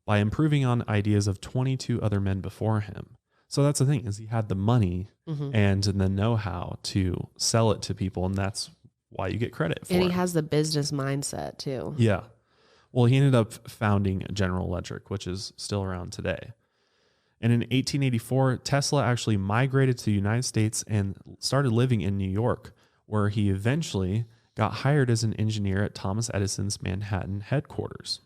by improving on ideas of 22 other men before him. So that's the thing, is he had the money and the know-how to sell it to people, and that's why you get credit for it. And he has the business mindset too. Yeah. Well, he ended up founding General Electric, which is still around today. And in 1884, Tesla actually migrated to the United States and started living in New York, where he eventually got hired as an engineer at Thomas Edison's Manhattan headquarters.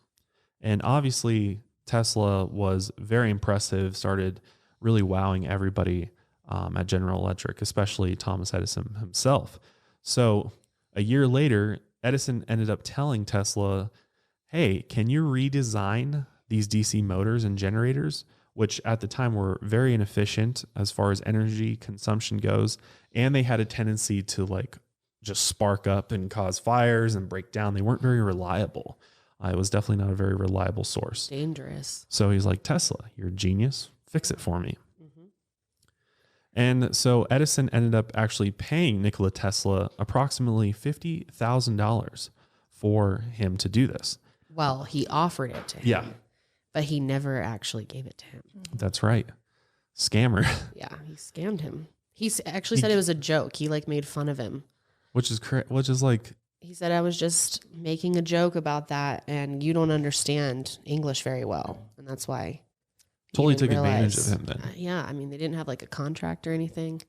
And obviously, Tesla was very impressive, started really wowing everybody at General Electric, especially Thomas Edison himself. So a year later, Edison ended up telling Tesla, hey, can you redesign these DC motors and generators, which at the time were very inefficient as far as energy consumption goes. And they had a tendency to just spark up and cause fires and break down. They weren't very reliable. It was definitely not a very reliable source. Dangerous. So he's like, Tesla, you're a genius. Fix it for me. And so Edison ended up actually paying Nikola Tesla approximately $50,000 for him to do this. Well, he offered it to him. Yeah. But he never actually gave it to him. That's right. Scammer. Yeah, he scammed him. He actually said it was a joke. He made fun of him. Which is like... He said, I was just making a joke about that, and you don't understand English very well. And that's why. Totally took advantage of him then. Yeah, I mean, they didn't have a contract or anything.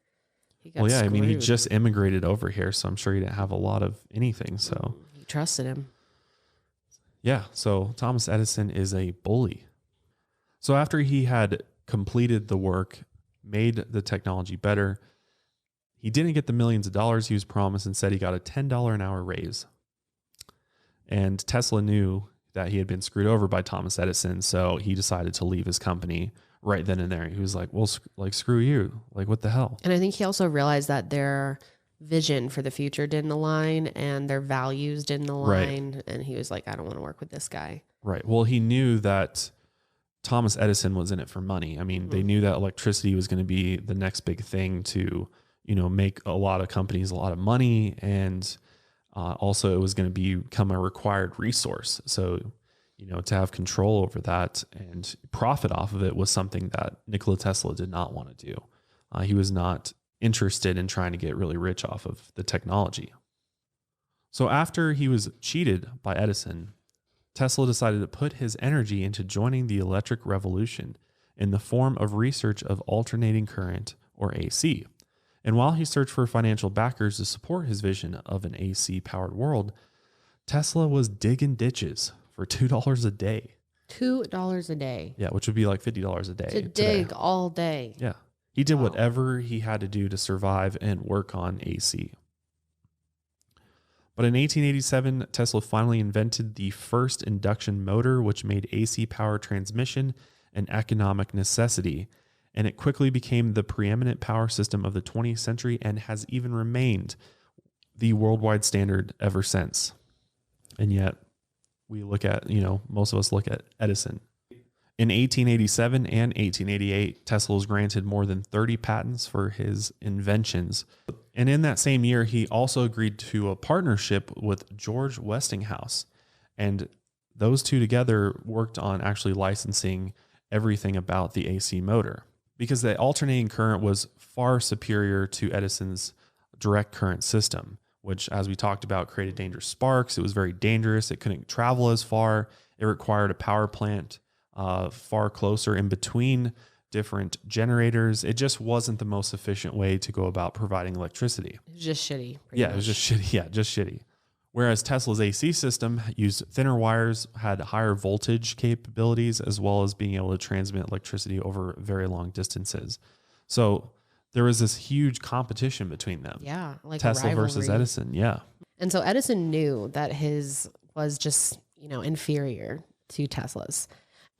He got Well, yeah, screwed. I mean, he just immigrated over here, so I'm sure he didn't have a lot of anything, so... He trusted him. Yeah, so Thomas Edison is a bully. So after he had completed the work, made the technology better, he didn't get the millions of dollars he was promised. Instead, he got a $10 an hour raise. And Tesla knew that he had been screwed over by Thomas Edison, so he decided to leave his company right then and there. He was like, well, screw you. What the hell? And I think he also realized that their vision for the future didn't align and their values didn't align. Right. And he was like, I don't want to work with this guy. Right. Well, he knew that Thomas Edison was in it for money. I mean, they knew that electricity was going to be the next big thing to, make a lot of companies a lot of money. And also it was going to become a required resource. So, to have control over that and profit off of it was something that Nikola Tesla did not want to do. He was not interested in trying to get really rich off of the technology. So after he was cheated by Edison, Tesla decided to put his energy into joining the electric revolution in the form of research of alternating current, or AC. And while he searched for financial backers to support his vision of an AC-powered world, Tesla was digging ditches for $2 a day. $2 a day. Yeah, which would be like $50 a day. To dig all day. Yeah. He did whatever he had to do to survive and work on AC. But in 1887, Tesla finally invented the first induction motor, which made AC power transmission an economic necessity. And it quickly became the preeminent power system of the 20th century and has even remained the worldwide standard ever since. And yet we look at, most of us look at Edison. In 1887 and 1888, Tesla was granted more than 30 patents for his inventions. And in that same year, he also agreed to a partnership with George Westinghouse. And those two together worked on actually licensing everything about the AC motor, because the alternating current was far superior to Edison's direct current system, which, as we talked about, created dangerous sparks. It was very dangerous. It couldn't travel as far. It required a power plant far closer in between different generators. It just wasn't the most efficient way to go about providing electricity. It was just shitty. Yeah, it was just shitty. Yeah, just shitty. Whereas Tesla's AC system used thinner wires, had higher voltage capabilities, as well as being able to transmit electricity over very long distances. So there was this huge competition between them. Yeah, like Tesla versus Edison. Yeah. And so Edison knew that his was just, inferior to Tesla's.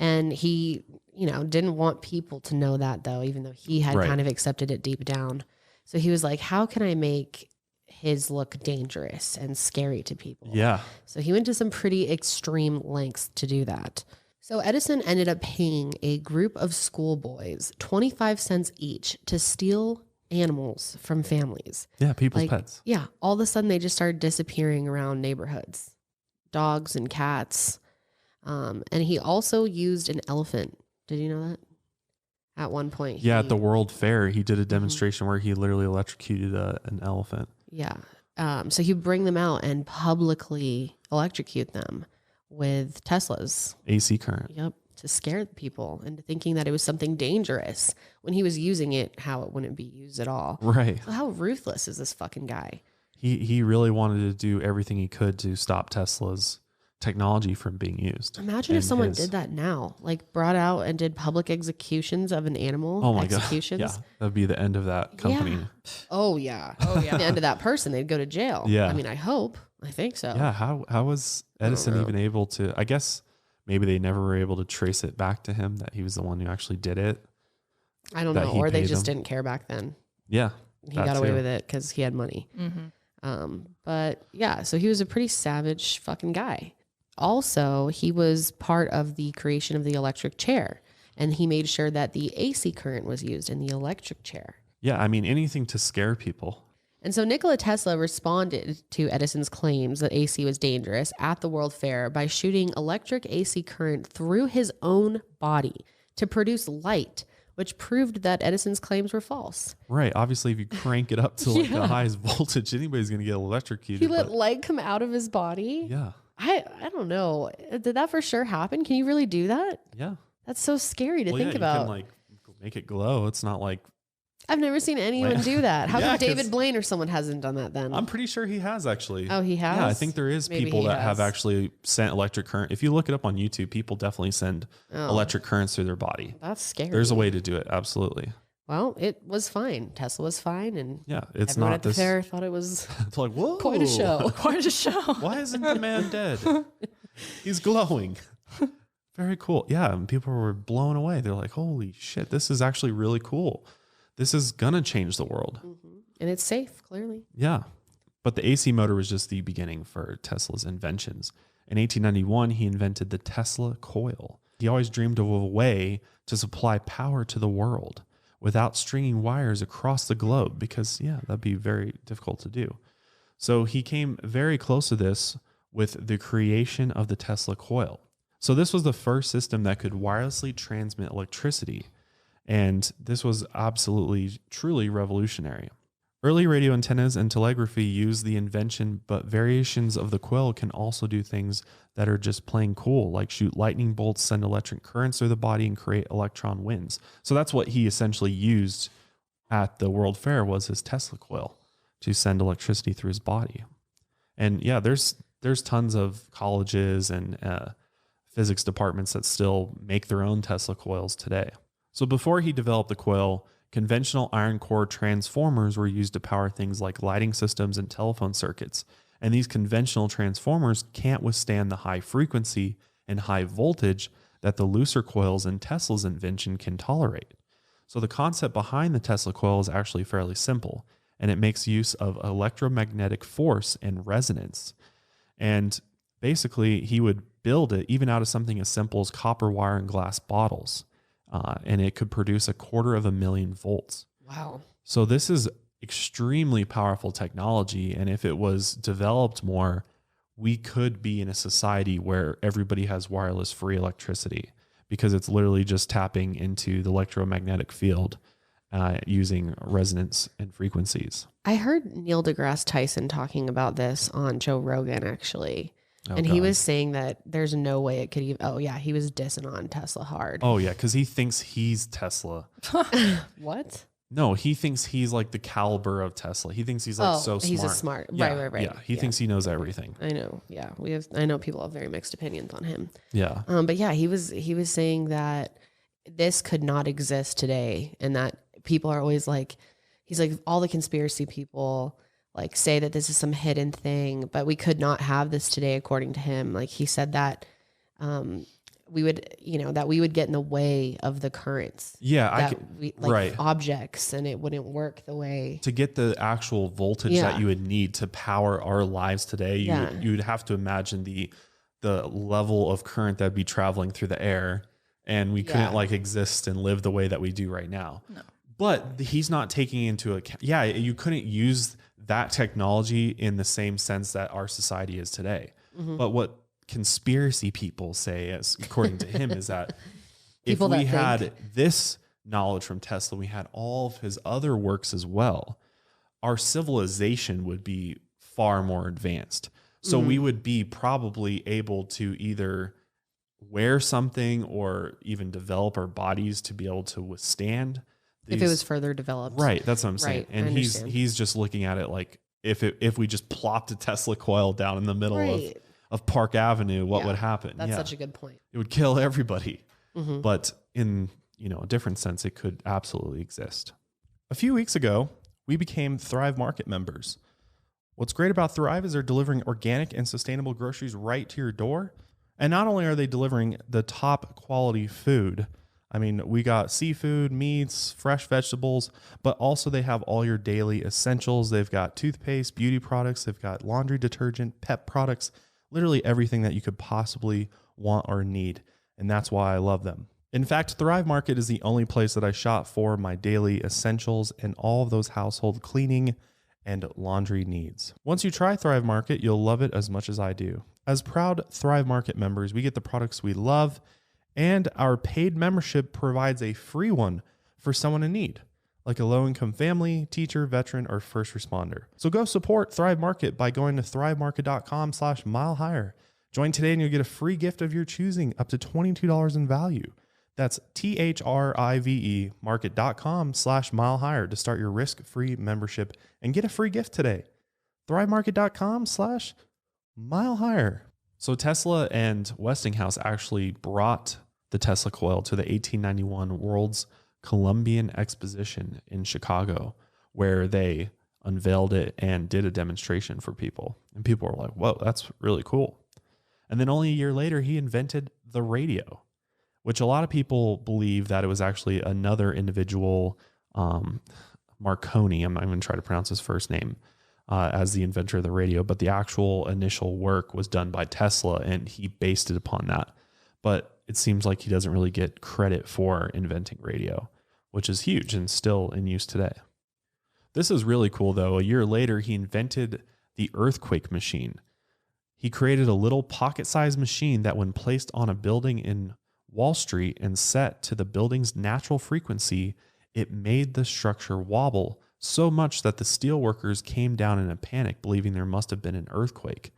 And he, didn't want people to know that, though, even though he had kind of accepted it deep down. So he was like, how can I make his look dangerous and scary to people? Yeah. So he went to some pretty extreme lengths to do that. So Edison ended up paying a group of schoolboys 25 cents each to steal animals from families. Yeah, people's pets. Yeah. All of a sudden, they just started disappearing around neighborhoods. Dogs and cats. And he also used an elephant. Did you know that? At one point. Yeah, at the World Fair, he did a demonstration where he literally electrocuted an elephant. Yeah. So he'd bring them out and publicly electrocute them with Teslas. AC current. Yep. To scare people into thinking that it was something dangerous when he was using it, how it wouldn't be used at all. Right. So how ruthless is this fucking guy? He really wanted to do everything he could to stop Tesla's technology from being used. Imagine if someone did that now, like brought out and did public executions of an animal. Oh my executions. God. Yeah, that'd be the end of that company. Yeah. Oh yeah. The end of that person, they'd go to jail. Yeah. I mean, I think so. Yeah. How was Edison even able to? I guess maybe they never were able to trace it back to him that he was the one who actually did it. I don't know, or they just didn't care back then. Yeah, he got away with it because he had money. But yeah, so he was a pretty savage fucking guy. Also, he was part of the creation of the electric chair, and he made sure that the AC current was used in the electric chair. Yeah, I mean, anything to scare people. And so Nikola Tesla responded to Edison's claims that AC was dangerous at the World Fair by shooting electric AC current through his own body to produce light, which proved that Edison's claims were false. Right. Obviously, if you crank it up to like the highest voltage, anybody's going to get electrocuted. He let light come out of his body? Yeah. I don't know. Did that for sure happen? Can you really do that? Yeah. That's so scary to think about. You can make it glow. It's not like... I've never seen anyone do that. How come David Blaine or someone hasn't done that then? I'm pretty sure he has actually. Oh, he has? Yeah, I think there is people that have actually sent electric current. If you look it up on YouTube, people definitely send electric currents through their body. That's scary. There's a way to do it. Absolutely. Well, it was fine. Tesla was fine. And yeah, it's everyone not at the fair thought it was it's like, whoa. Quite a show. Quite a show. Why isn't the man dead? He's glowing. Very cool. Yeah, and people were blown away. They're like, holy shit, this is actually really cool. This is going to change the world. And it's safe, clearly. Yeah. But the AC motor was just the beginning for Tesla's inventions. In 1891, he invented the Tesla coil. He always dreamed of a way to supply power to the world without stringing wires across the globe because, yeah, that'd be very difficult to do. So he came very close to this with the creation of the Tesla coil. So this was the first system that could wirelessly transmit electricity. And this was absolutely, truly revolutionary. Early radio antennas and telegraphy used the invention, but variations of the coil can also do things that are just plain cool, like shoot lightning bolts, send electric currents through the body, and create electron winds. So that's what he essentially used at the World Fair, was his Tesla coil to send electricity through his body. And yeah, there's tons of colleges and physics departments that still make their own Tesla coils today. So before he developed the coil, conventional iron core transformers were used to power things like lighting systems and telephone circuits. And these conventional transformers can't withstand the high frequency and high voltage that the looser coils in Tesla's invention can tolerate. So the concept behind the Tesla coil is actually fairly simple, and it makes use of electromagnetic force and resonance. And basically, he would build it even out of something as simple as copper wire and glass bottles. And it could produce 250,000 volts. Wow. So this is extremely powerful technology. And if it was developed more, we could be in a society where everybody has wireless free electricity, because it's literally just tapping into the electromagnetic field using resonance and frequencies. I heard Neil deGrasse Tyson talking about this on Joe Rogan, actually. And he was saying that there's no way it could even, he was dissing on Tesla hard. Oh yeah. Cause he thinks he's Tesla. What? No, he thinks he's like the caliber of Tesla. He thinks he's like so smart. He's a smart. Yeah, Right. Yeah. He thinks he knows everything. I know. Yeah. I know people have very mixed opinions on him. Yeah. But yeah, he was saying that this could not exist today. And that people are always like, he's like, all the conspiracy people like say that this is some hidden thing, but we could not have this today, according to him. Like he said that, we would get in the way of the currents. Yeah. Right. Objects, and it wouldn't work the way to get the actual voltage that you would need to power our lives today. You would have to imagine the level of current that'd be traveling through the air, and we couldn't like exist and live the way that we do right now. No. But he's not taking into account. Yeah. You couldn't use that technology in the same sense that our society is today. Mm-hmm. But what conspiracy people say, as according to him, is that if we had this knowledge from Tesla, we had all of his other works as well, our civilization would be far more advanced. So we would be probably able to either wear something or even develop our bodies to be able to withstand these, if it was further developed. Right. That's what I'm saying. Right, and he's just looking at it like if we just plopped a Tesla coil down in the middle of Park Avenue, what would happen? That's such a good point. It would kill everybody. Mm-hmm. But in a different sense, it could absolutely exist. A few weeks ago, we became Thrive Market members. What's great about Thrive is they're delivering organic and sustainable groceries right to your door. And not only are they delivering the top quality food, I mean, we got seafood, meats, fresh vegetables, but also they have all your daily essentials. They've got toothpaste, beauty products, they've got laundry detergent, pet products, literally everything that you could possibly want or need. And that's why I love them. In fact, Thrive Market is the only place that I shop for my daily essentials and all of those household cleaning and laundry needs. Once you try Thrive Market, you'll love it as much as I do. As proud Thrive Market members, we get the products we love, and our paid membership provides a free one for someone in need, like a low-income family, teacher, veteran, or first responder. So go support Thrive Market by going to thrivemarket.com/milehigher. Join today and you'll get a free gift of your choosing up to $22 in value. That's THRIVE market.com/milehigher to start your risk-free membership and get a free gift today. thrivemarket.com/milehigher. So Tesla and Westinghouse actually brought the Tesla coil to the 1891 World's Columbian Exposition in Chicago, where they unveiled it and did a demonstration for people. And people were like, whoa, that's really cool. And then only a year later, he invented the radio, which a lot of people believe that it was actually another individual, Marconi, I'm not even trying to pronounce his first name, as the inventor of the radio, but the actual initial work was done by Tesla and he based it upon that. But it seems like he doesn't really get credit for inventing radio, which is huge and still in use today. This is really cool though. A year later, he invented the earthquake machine. He created a little pocket-sized machine that when placed on a building in Wall Street and set to the building's natural frequency, it made the structure wobble so much that the steel workers came down in a panic, believing there must have been an earthquake.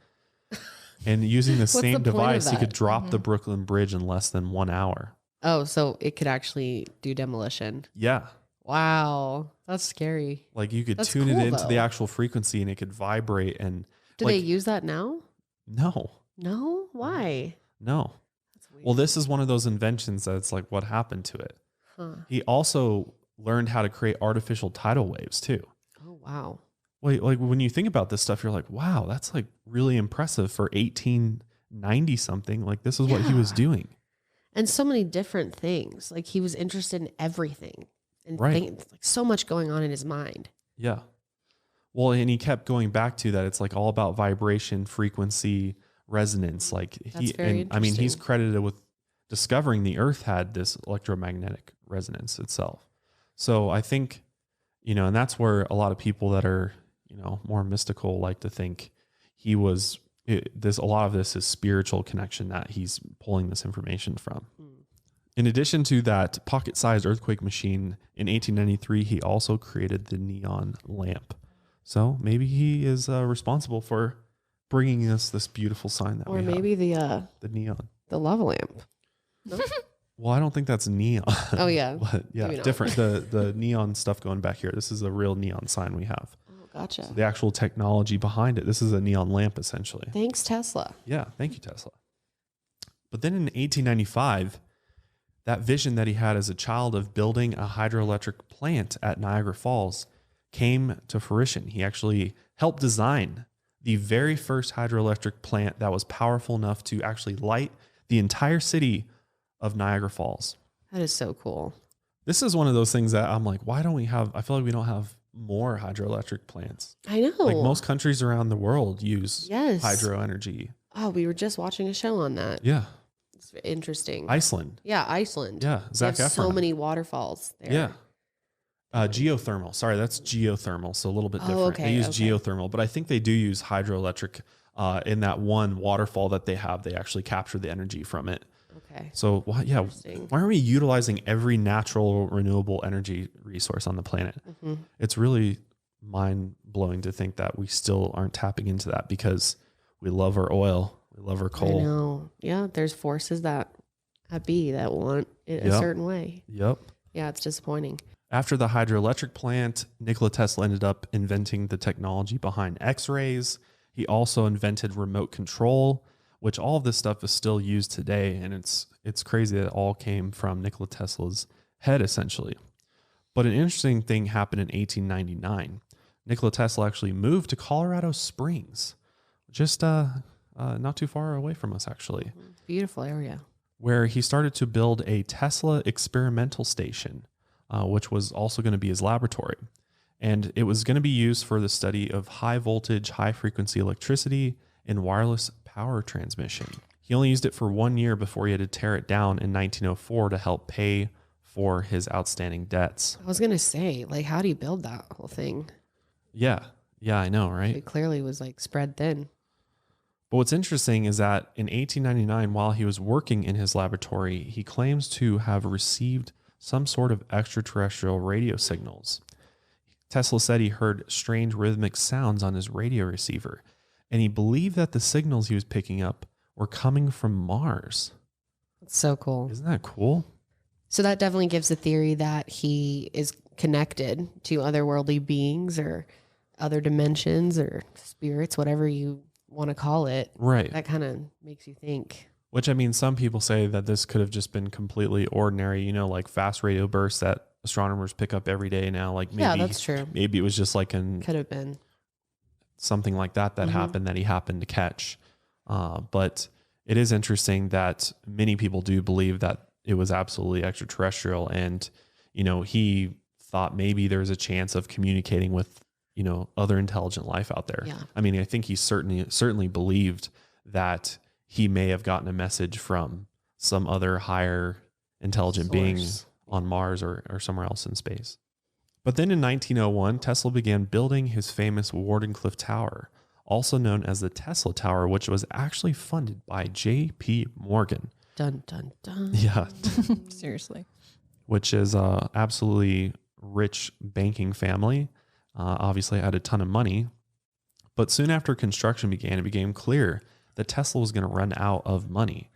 And using the same device, he could drop the Brooklyn Bridge in less than 1 hour. Oh, so it could actually do demolition. Yeah. Wow. That's scary. Like you could tune it into the actual frequency and it could vibrate. And do they use that now? No. No? Why? No. That's weird. Well, this is one of those inventions that's like, what happened to it? Huh. He also learned how to create artificial tidal waves too. Oh, wow. Like when you think about this stuff, you're like, wow, that's like really impressive for 1890 something. Like this is what he was doing. And so many different things. Like he was interested in everything and like so much going on in his mind. Yeah. Well, and he kept going back to that. It's like all about vibration, frequency, resonance. Like he's credited with discovering the earth had this electromagnetic resonance itself. So I think, and that's where a lot of people that are, more mystical like to think he was a lot of this is spiritual connection that he's pulling this information from. In addition to that pocket-sized earthquake machine, in 1893, he also created the neon lamp. So maybe he is responsible for bringing us this beautiful sign that or we maybe have. The neon. the love lamp. No? Well, I don't think that's neon. Oh yeah. But yeah, different. The neon stuff going back here. This is a real neon sign we have. Oh, gotcha. So the actual technology behind it. This is a neon lamp essentially. Thanks, Tesla. Yeah, thank you, Tesla. But then in 1895, that vision that he had as a child of building a hydroelectric plant at Niagara Falls came to fruition. He actually helped design the very first hydroelectric plant that was powerful enough to actually light the entire city of Niagara Falls. That is so cool. This is one of those things that I'm like, why don't we have, I feel like we don't have more hydroelectric plants. I know. Like most countries around the world use Yes. hydro energy. Oh, we were just watching a show on that. Yeah. It's interesting. Iceland. Yeah, Iceland. Yeah. They Zac have Efron. so many waterfalls there. Yeah. Geothermal. Sorry, that's geothermal. So a little bit different. okay, They use okay. geothermal, but I think they do use hydroelectric in that one waterfall that they have. They actually capture the energy from it. Okay. So yeah, Interesting. why aren't we utilizing every natural renewable energy resource on the planet? Mm-hmm. It's really mind blowing to think that we still aren't tapping into that because we love our oil, we love our I coal. know. Yeah, there's forces that be that want it a Yep. certain way. Yep. Yeah, it's disappointing. After the hydroelectric plant, Nikola Tesla ended up inventing the technology behind X-rays. He also invented remote control, which all of this stuff is still used today. And it's crazy that it all came from Nikola Tesla's head, essentially. But an interesting thing happened in 1899. Nikola Tesla actually moved to Colorado Springs, just not too far away from us, actually, Beautiful area. where he started to build a Tesla experimental station, which was also going to be his laboratory. And it was going to be used for the study of high voltage, high frequency electricity and wireless power transmission. He only used it for 1 year before he had to tear it down in 1904 to help pay for his outstanding debts. I was going to say, like, how do you build that whole thing? Yeah. Yeah, I know, right? It clearly was like spread thin. But what's interesting is that in 1899, while he was working in his laboratory, he claims to have received some sort of extraterrestrial radio signals. Tesla said he heard strange rhythmic sounds on his radio receiver, and he believed that the signals he was picking up were coming from Mars. It's so cool. Isn't that cool? So that definitely gives the theory that he is connected to otherworldly beings or other dimensions or spirits, whatever you want to call it. Right. That kind of makes you think. Which, I mean, some people say that this could have just been completely ordinary, you know, like fast radio bursts that astronomers pick up every day now. Like maybe, Yeah, that's true. Maybe it was just like Could have been. something like that happened that he happened to catch. But it is interesting that many people do believe that it was absolutely extraterrestrial. And, you know, he thought maybe there's a chance of communicating with, you know, other intelligent life out there. Yeah. I mean, I think he certainly believed that he may have gotten a message from some other higher intelligent being Source. on Mars or somewhere else in space. But then in 1901, Tesla began building his famous Wardenclyffe Tower, also known as the Tesla Tower, which was actually funded by J.P. Morgan. Dun, dun, dun. Yeah. Seriously. Which is a absolutely rich banking family. Obviously had a ton of money. But soon after construction began, it became clear that Tesla was going to run out of money.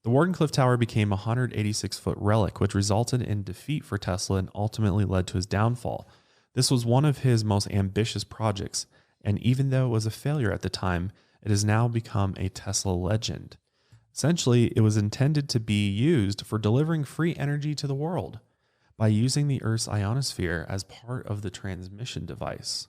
The Wardenclyffe Tower became a 186-foot relic, which resulted in defeat for Tesla and ultimately led to his downfall. This was one of his most ambitious projects, and even though it was a failure at the time, it has now become a Tesla legend. Essentially, it was intended to be used for delivering free energy to the world by using the Earth's ionosphere as part of the transmission device.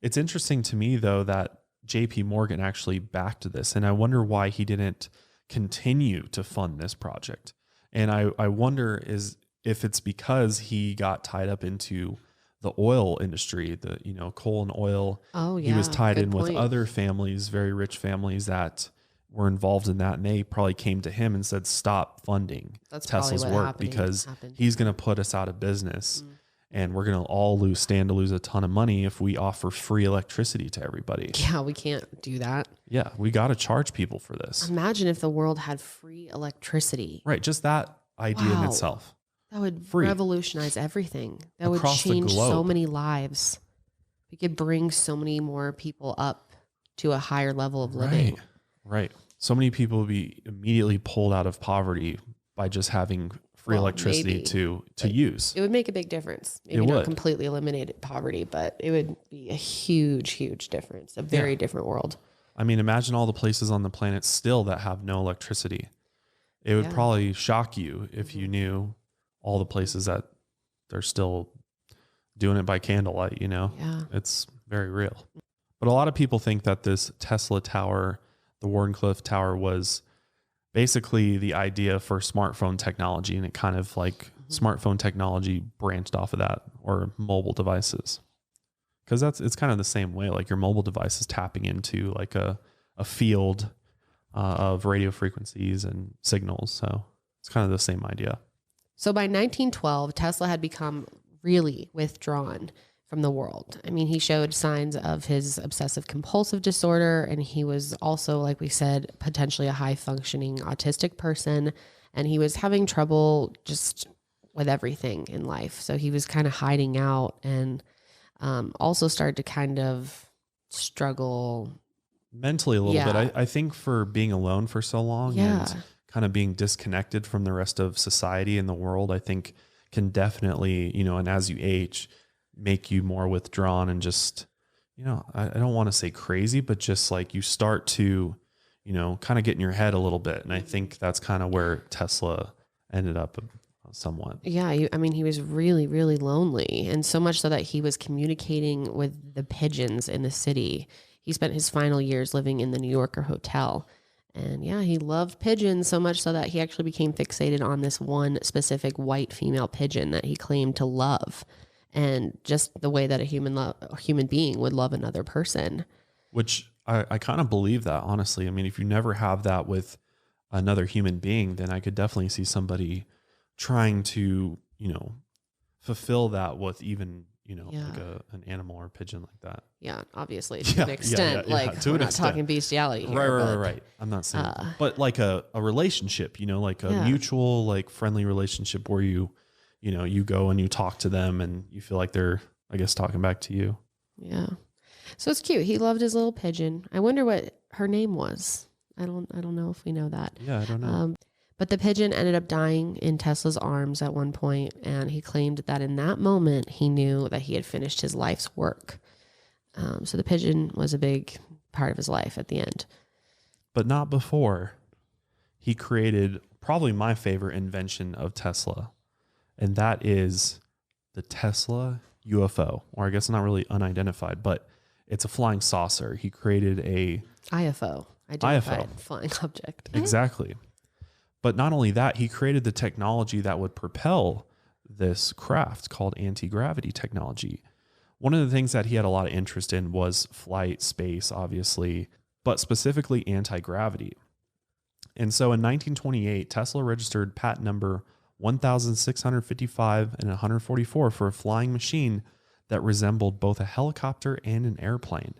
It's interesting to me, though, that J.P. Morgan actually backed this, and I wonder why he didn't continue to fund this project. And I wonder if it's because he got tied up into the oil industry, the, you know, coal and oil. Oh, yeah. He was tied Good in point. with other families, very rich families that were involved in that, and they probably came to him and said, stop funding That's probably Tesla's what work happened. because he's going to put us out of business. And we're going to all stand to lose a ton of money if we offer free electricity to everybody. Yeah, we can't do that. Yeah, we got to charge people for this. Imagine if the world had free electricity. Right, just that idea in Wow. itself. That would Free. revolutionize everything. That Across the would change so globe. many lives. We could bring so many more people up to a higher level of living. Right. So many people would be immediately pulled out of poverty by just having free electricity to use. It would make a big difference. Maybe not completely eliminate poverty, but it would be a huge, huge difference. A very different world. I mean, imagine all the places on the planet still that have no electricity. It would probably shock you if you knew all the places that they're still doing it by candlelight, Yeah. It's very real. But a lot of people think that this Tesla tower, the Wardenclyffe Tower, was basically the idea for smartphone technology, and it kind of like smartphone technology branched off of that, or mobile devices. Because it's kind of the same way, like your mobile device is tapping into like a field of radio frequencies and signals. So it's kind of the same idea. So by 1912, Tesla had become really withdrawn from the world. I mean, he showed signs of his obsessive compulsive disorder, and he was also, like we said, potentially a high functioning autistic person, and he was having trouble just with everything in life. So he was kind of hiding out, and also started to kind of struggle mentally a little bit. I think for being alone for so long and kind of being disconnected from the rest of society and the world, I think can definitely, and as you age, make you more withdrawn and just, I don't want to say crazy, but just like you start to, kind of get in your head a little bit. And I think that's kind of where Tesla ended up somewhat. Yeah. He was really, really lonely. And so much so that he was communicating with the pigeons in the city. He spent his final years living in the New Yorker hotel. And he loved pigeons so much so that he actually became fixated on this one specific white female pigeon that he claimed to love. And just the way that a human being would love another person. Which I kind of believe that, honestly. I mean, if you never have that with another human being, then I could definitely see somebody trying to, fulfill that with even, like an animal or a pigeon like that. Yeah, obviously to an extent. We're not talking bestiality here. Right. I'm not saying that. But like a relationship, like a mutual, like friendly relationship where you go and you talk to them and you feel like they're, I guess, talking back to you. Yeah. So it's cute. He loved his little pigeon. I wonder what her name was. I don't know if we know that. Yeah, I don't know. But the pigeon ended up dying in Tesla's arms at one point, and he claimed that in that moment he knew that he had finished his life's work. So the pigeon was a big part of his life at the end. But not before. He created probably my favorite invention of Tesla. And that is the Tesla UFO, or I guess not really unidentified, but it's a flying saucer. He created a IFO, identified flying object. Exactly. But not only that, he created the technology that would propel this craft called anti-gravity technology. One of the things that he had a lot of interest in was flight, space, obviously, but specifically anti-gravity. And so in 1928, Tesla registered patent number 1,655 and 144 for a flying machine that resembled both a helicopter and an airplane.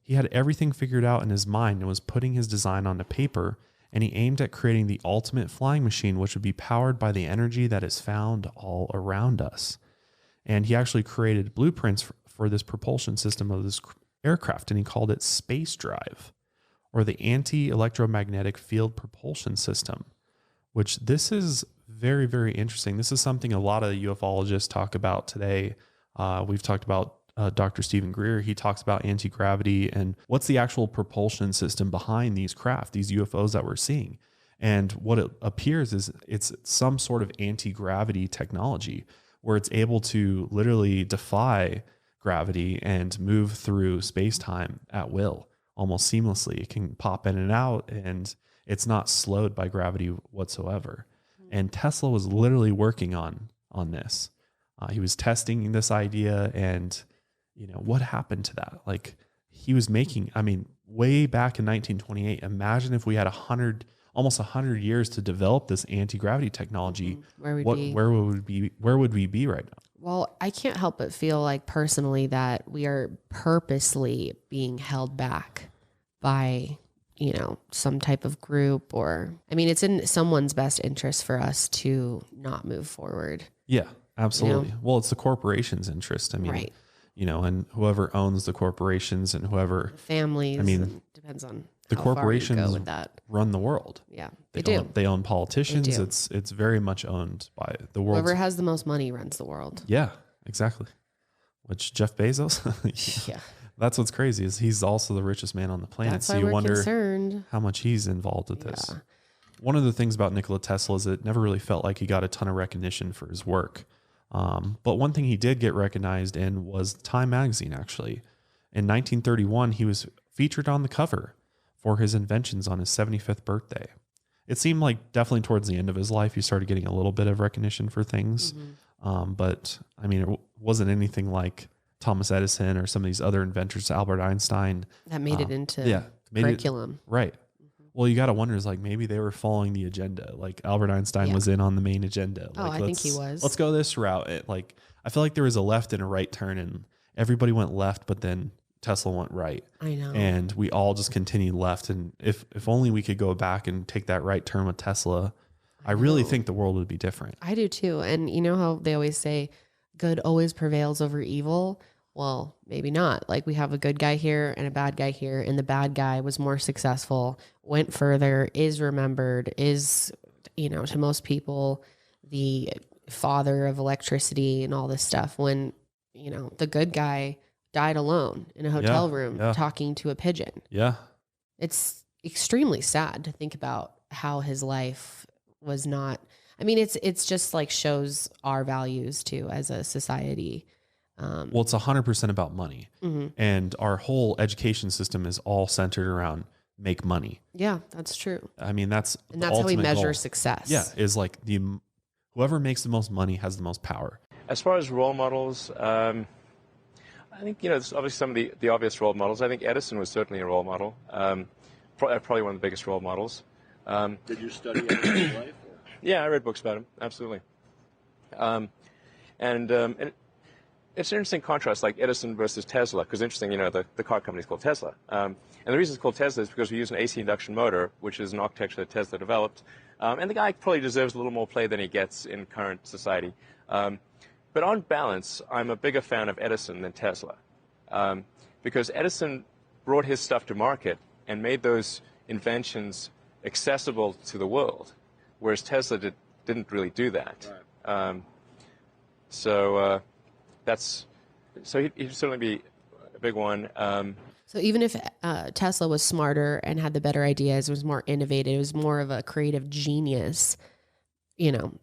He had everything figured out in his mind and was putting his design onto paper, and he aimed at creating the ultimate flying machine, which would be powered by the energy that is found all around us. And he actually created blueprints for this propulsion system of this aircraft, and he called it Space Drive, or the Anti-Electromagnetic Field Propulsion System, which this is very, very interesting. This is something a lot of ufologists talk about today. We've talked about Dr. Stephen Greer. He talks about anti-gravity and what's the actual propulsion system behind these craft, these UFOs that we're seeing. And what it appears is it's some sort of anti-gravity technology where it's able to literally defy gravity and move through space-time at will, almost seamlessly. It can pop in and out, and it's not slowed by gravity whatsoever. And Tesla was literally working on this. He was testing this idea, and what happened to that? Like, he was making, way back in 1928. Imagine if we had almost 100 years to develop this anti-gravity technology. Where would we be right now? Well, I can't help but feel like personally that we are purposely being held back by some type of group, or it's in someone's best interest for us to not move forward. Yeah, absolutely. Well, it's the corporation's interest. Right. and whoever owns the corporations and whoever families. I mean, and depends on the how far you corporations go with that. run the world. Yeah, they do. They own politicians. They do. It's very much owned by the world. Whoever has the most money runs the world. Yeah, exactly. Which Jeff Bezos? Yeah. That's what's crazy is he's also the richest man on the planet. That's so why you we're wonder concerned. how much he's involved with this. Yeah. One of the things about Nikola Tesla is it never really felt like he got a ton of recognition for his work. But one thing he did get recognized in was Time magazine, actually. In 1931, he was featured on the cover for his inventions on his 75th birthday. It seemed like definitely towards the end of his life, he started getting a little bit of recognition for things. But I mean, it wasn't anything like Thomas Edison or some of these other inventors, Albert Einstein. That made it into curriculum. Right. Well, you got to wonder is like maybe they were following the agenda. Like Albert Einstein was in on the main agenda. Like, I think he was. Let's go this route. I feel like there was a left and a right turn, and everybody went left, but then Tesla went right. I know. And we all just continued left. And if only we could go back and take that right turn with Tesla, I really think the world would be different. I do too. And you know how they always say good always prevails over evil? Well, maybe not. Like we have a good guy here and a bad guy here, and the bad guy was more successful, went further, is remembered, is, to most people, the father of electricity and all this stuff. When, the good guy died alone in a hotel room talking to a pigeon. Yeah. It's extremely sad to think about how his life was not. I mean, it's just like shows our values too as a society. Well, it's 100% about money, and our whole education system is all centered around make money. Yeah, that's true. I mean, that's how we measure goal. Success. Yeah, is like whoever makes the most money has the most power. As far as role models, I think there's obviously some of the obvious role models. I think Edison was certainly a role model, probably one of the biggest role models. Did you study Edison's life? Or? Yeah, I read books about him, absolutely. And it's an interesting contrast, like Edison versus Tesla, because interesting, the car company is called Tesla. And the reason it's called Tesla is because we use an AC induction motor, which is an architecture that Tesla developed. And the guy probably deserves a little more play than he gets in current society. But on balance, I'm a bigger fan of Edison than Tesla. Because Edison brought his stuff to market and made those inventions accessible to the world, whereas Tesla didn't really do that. Right. So he'd certainly be a big one. So even if Tesla was smarter and had the better ideas, was more innovative, was more of a creative genius,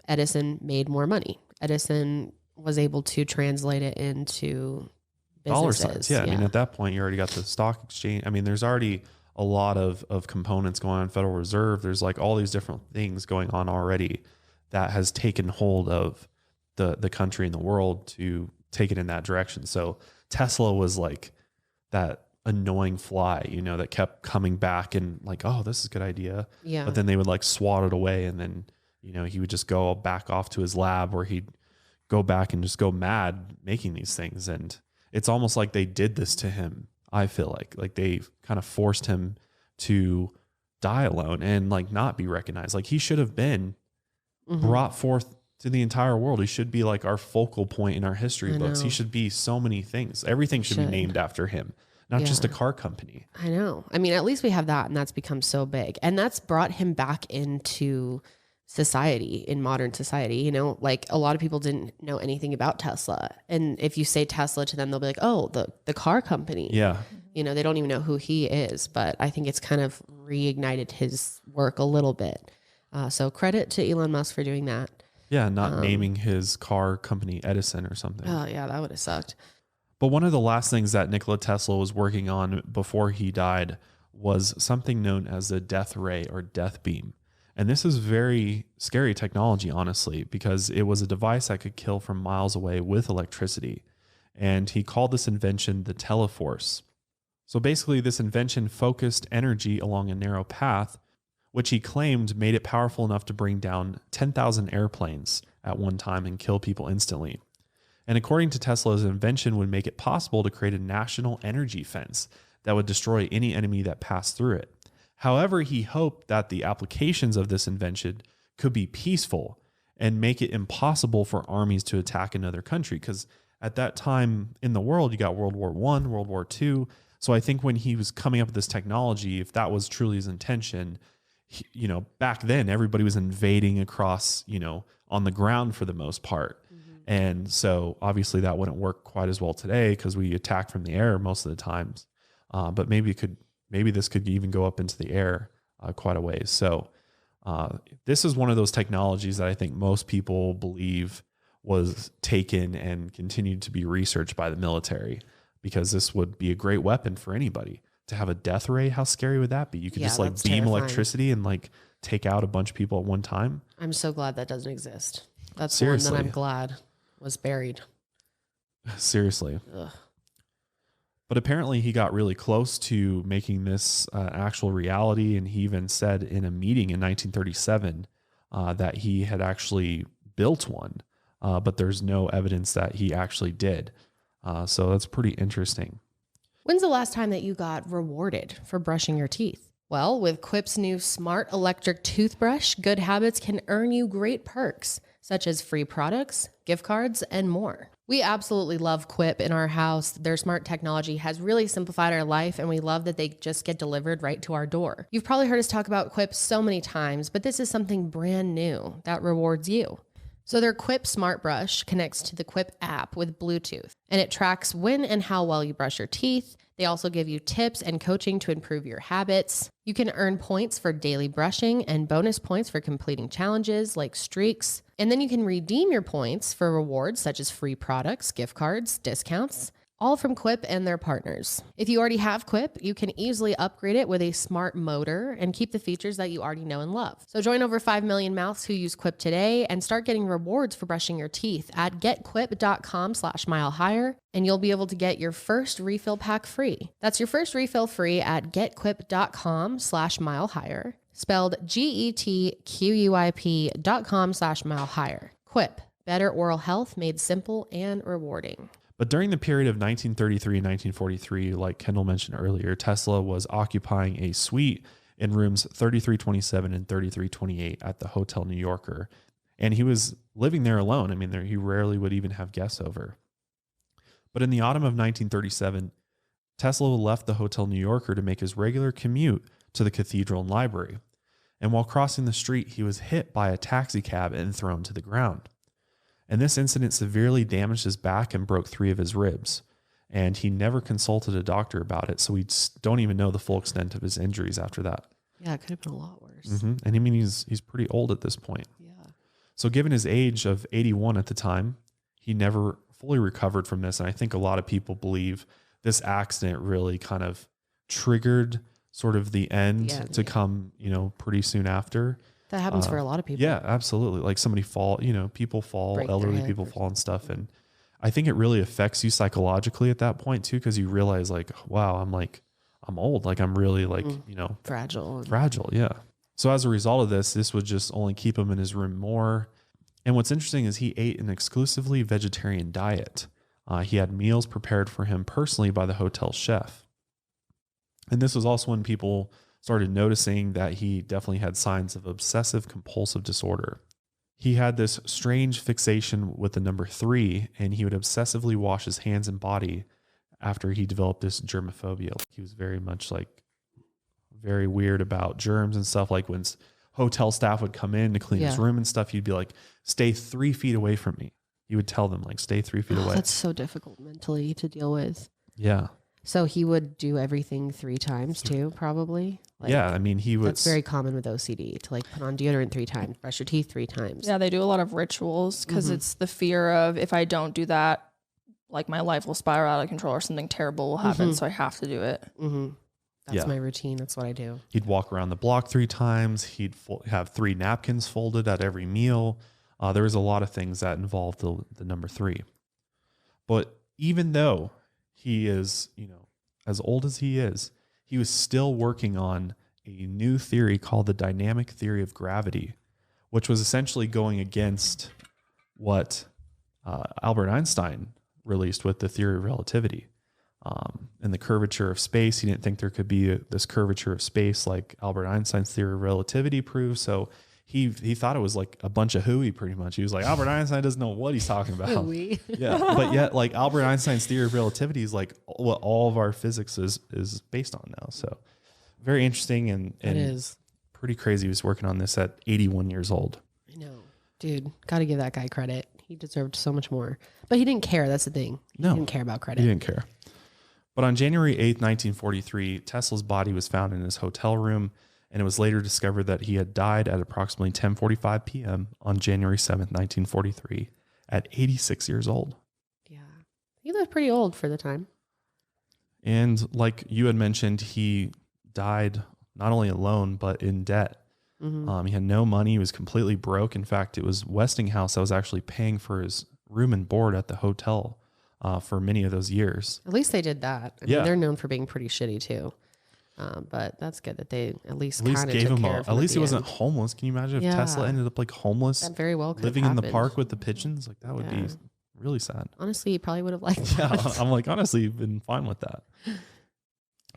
Edison made more money. Edison was able to translate it into dollar businesses. signs. Yeah. I mean, at that point, you already got the stock exchange. I mean, there's already a lot of components going on, Federal Reserve. There's like all these different things going on already that has taken hold of the country and the world to take it in that direction. So Tesla was like that annoying fly, that kept coming back and like, oh, this is a good idea. Yeah. But then they would like swat it away. And then, he would just go back off to his lab where he'd go back and just go mad making these things. And it's almost like they did this to him. I feel like they kind of forced him to die alone and like not be recognized. Like he should have been brought forth to the entire world. He should be like our focal point in our history books. He should be so many things. Everything should be named after him, not just a car company. I know. I mean, at least we have that, and that's become so big. And that's brought him back into society, in modern society. Like a lot of people didn't know anything about Tesla. And if you say Tesla to them, they'll be like, oh, the car company. Yeah. They don't even know who he is. But I think it's kind of reignited his work a little bit. So credit to Elon Musk for doing that. Yeah, not naming his car company Edison or something. Oh, yeah, that would have sucked. But one of the last things that Nikola Tesla was working on before he died was something known as the death ray or death beam. And this is very scary technology, honestly, because it was a device that could kill from miles away with electricity. And he called this invention the teleforce. So basically, this invention focused energy along a narrow path, which he claimed made it powerful enough to bring down 10,000 airplanes at one time and kill people instantly. And according to Tesla, his invention would make it possible to create a national energy fence that would destroy any enemy that passed through it. However, he hoped that the applications of this invention could be peaceful and make it impossible for armies to attack another country. Because at that time in the world, you got World War I, World War II. So I think when he was coming up with this technology, if that was truly his intention, back then everybody was invading across, on the ground for the most part. And so obviously that wouldn't work quite as well today because we attack from the air most of the times. But maybe this could even go up into the air quite a ways. So this is one of those technologies that I think most people believe was taken and continued to be researched by the military, because this would be a great weapon for anybody. To have a death ray, how scary would that be? You could just like beam electricity and like take out a bunch of people at one time. I'm so glad that doesn't exist. That's Seriously. one that I'm glad was buried. Seriously. Ugh. But apparently he got really close to making this actual reality. And he even said in a meeting in 1937 that he had actually built one, but there's no evidence that he actually did. So that's pretty interesting. When's the last time that you got rewarded for brushing your teeth? Well, with Quip's new smart electric toothbrush, Good Habits can earn you great perks, such as free products, gift cards, and more. We absolutely love Quip in our house. Their smart technology has really simplified our life, and we love that they just get delivered right to our door. You've probably heard us talk about Quip so many times, but this is something brand new that rewards you. So their Quip Smart Brush connects to the Quip app with Bluetooth, and it tracks when and how well you brush your teeth. They also give you tips and coaching to improve your habits. You can earn points for daily brushing and bonus points for completing challenges like streaks. And then you can redeem your points for rewards such as free products, gift cards, discounts, all from Quip and their partners. If you already have Quip, you can easily upgrade it with a smart motor and keep the features that you already know and love. So join over 5 million mouths who use Quip today and start getting rewards for brushing your teeth at getquip.com/milehigher, and you'll be able to get your first refill pack free. That's your first refill free at getquip.com/milehigher, spelled GETQUIP.com/milehigher. Quip, better oral health made simple and rewarding. But during the period of 1933 and 1943, like Kendall mentioned earlier, Tesla was occupying a suite in rooms 3327 and 3328 at the Hotel New Yorker. And he was living there alone. I mean, he rarely would even have guests over. But in the autumn of 1937, Tesla left the Hotel New Yorker to make his regular commute to the cathedral and library. And while crossing the street, he was hit by a taxi cab and thrown to the ground. And this incident severely damaged his back and broke 3 of his ribs. And he never consulted a doctor about it, so we don't even know the full extent of his injuries after that. Yeah, it could have been a lot worse. Mm-hmm. And I mean, he's pretty old at this point. Yeah. So given his age of 81 at the time, he never fully recovered from this. And I think a lot of people believe this accident really kind of triggered sort of the end to come, pretty soon after. That happens for a lot of people. Yeah, absolutely. Like somebody people fall, Break elderly people fall and stuff. And I think it really affects you psychologically at that point too, because you realize like, wow, I'm old. Like I'm really like, fragile. Fragile, yeah. So as a result of this would just only keep him in his room more. And what's interesting is he ate an exclusively vegetarian diet. He had meals prepared for him personally by the hotel chef. And this was also when people started noticing that he definitely had signs of obsessive compulsive disorder. He had this strange fixation with the number 3, and he would obsessively wash his hands and body after he developed this germophobia. He was very much very weird about germs and stuff. Like when hotel staff would come in to clean his room and stuff, he'd be like, stay 3 feet away from me. He would tell them like, stay 3 feet away. That's so difficult mentally to deal with. Yeah. So he would do everything 3 times too, probably. I mean, he would. That's very common with OCD to put on deodorant 3 times, brush your teeth 3 times. Yeah, they do a lot of rituals because it's the fear of if I don't do that, my life will spiral out of control or something terrible will happen. So I have to do it. Mm-hmm. That's my routine. That's what I do. He'd walk around the block 3 times. He'd have 3 napkins folded at every meal. There was a lot of things that involved the number 3. But even though he is, as old as he is, he was still working on a new theory called the dynamic theory of gravity, which was essentially going against what Albert Einstein released with the theory of relativity. And the curvature of space, he didn't think there could be this curvature of space like Albert Einstein's theory of relativity proved. So he thought it was like a bunch of hooey pretty much. He was like, Albert Einstein doesn't know what he's talking about. Hooey. Yeah. But yet like Albert Einstein's theory of relativity is like what all of our physics is based on now. So very interesting and It is. pretty crazy. He was working on this at 81 years old. I know. Dude, got to give that guy credit. He deserved so much more. But he didn't care. That's the thing. He didn't care about credit. He didn't care. But on January 8th, 1943, Tesla's body was found in his hotel room, and it was later discovered that he had died at approximately 10:45 p.m. on January 7th, 1943, at 86 years old. Yeah. He looked pretty old for the time. And like you had mentioned, he died not only alone, but in debt. He had no money. He was completely broke. In fact, it was Westinghouse that was actually paying for his room and board at the hotel for many of those years. At least they did that. I mean, they're known for being pretty shitty too. But that's good that they at least kind of gave took him care of him at least he the wasn't end. homeless. Can you imagine if Tesla ended up like homeless? That very well could living have in the happened. park with the pigeons? Like that would be really sad. Honestly, he probably would have liked that. Yeah, I'm like, honestly, been fine with that.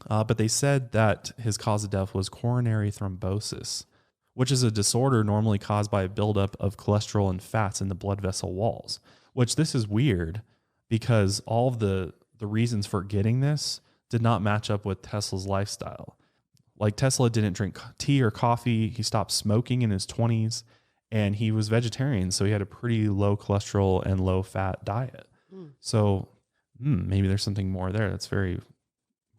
But they said that his cause of death was coronary thrombosis, which is a disorder normally caused by a buildup of cholesterol and fats in the blood vessel walls, which this is weird because all of the reasons for getting this did not match up with Tesla's lifestyle. Like Tesla didn't drink tea or coffee. He stopped smoking in his 20s and he was vegetarian. So he had a pretty low cholesterol and low fat diet. So maybe there's something more there. That's very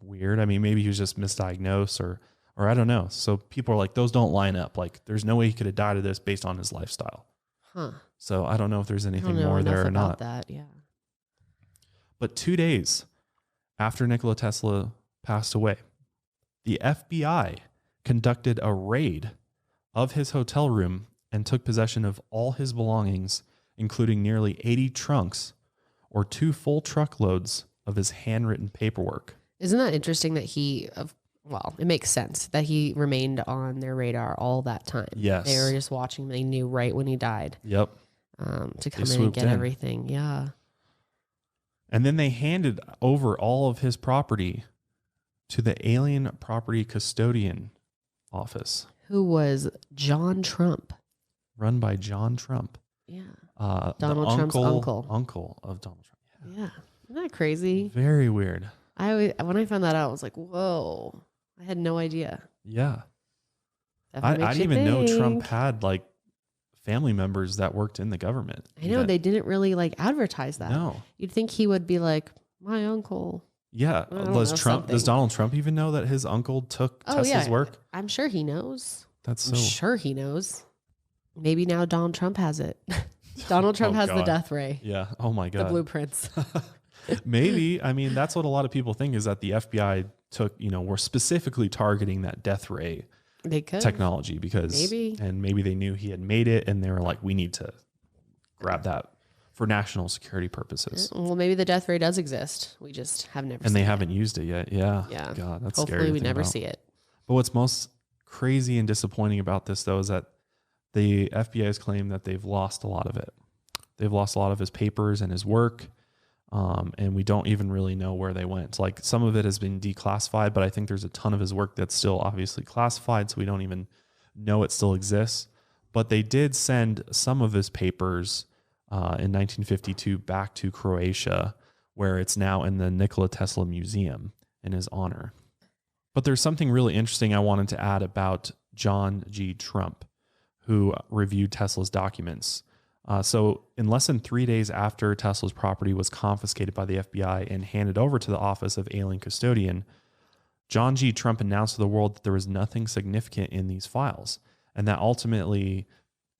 weird. I mean, maybe he was just misdiagnosed or I don't know. So people are like, those don't line up. Like there's no way he could have died of this based on his lifestyle. Huh. So I don't know if there's anything more more there or about not. that, yeah. But 2 days after Nikola Tesla passed away, the FBI conducted a raid of his hotel room and took possession of all his belongings, including nearly 80 trunks or 2 full truckloads of his handwritten paperwork. Isn't that interesting that well, it makes sense that he remained on their radar all that time. Yes. They were just watching him. They knew right when he died. Yep. To come in and get everything. Yeah. And then they handed over all of his property to the Alien Property Custodian Office. Who was John Trump. Run by John Trump. Yeah. Donald Trump's uncle. Uncle of Donald Trump. Yeah. Isn't that crazy? Very weird. When I found that out, I was like, whoa. I had no idea. Yeah. Definitely I makes didn't you even know think. Trump had like family members that worked in the government. I know they didn't really like advertise that. No. You'd think he would be like, my uncle. Yeah. I don't Does know, Trump? something. Does Donald Trump even know that his uncle took Tesla's work? I'm sure he knows. That's I'm so. sure he knows. Maybe now Donald Trump has it. Donald Trump has the God. death ray. Yeah. Oh my God. The blueprints. Maybe. I mean, that's what a lot of people think is that the FBI were specifically targeting that death ray They could. technology because maybe they knew he had made it and they were like, we need to grab that for national security purposes. Well, maybe the death ray does exist. We just have never And seen they it. haven't used it yet. Yeah. Yeah. God, that's Hopefully scary. we never see it. But what's most crazy and disappointing about this, though, is that the FBI has claimed that they've lost a lot of it. They've lost a lot of his papers and his work. And we don't even really know where they went. Like some of it has been declassified, but I think there's a ton of his work that's still obviously classified. So we don't even know it still exists. But they did send some of his papers in 1952 back to Croatia, where it's now in the Nikola Tesla Museum in his honor. But there's something really interesting I wanted to add about John G. Trump, who reviewed Tesla's documents. So in less than 3 days after Tesla's property was confiscated by the FBI and handed over to the Office of Alien Custodian, John G. Trump announced to the world that there was nothing significant in these files and that ultimately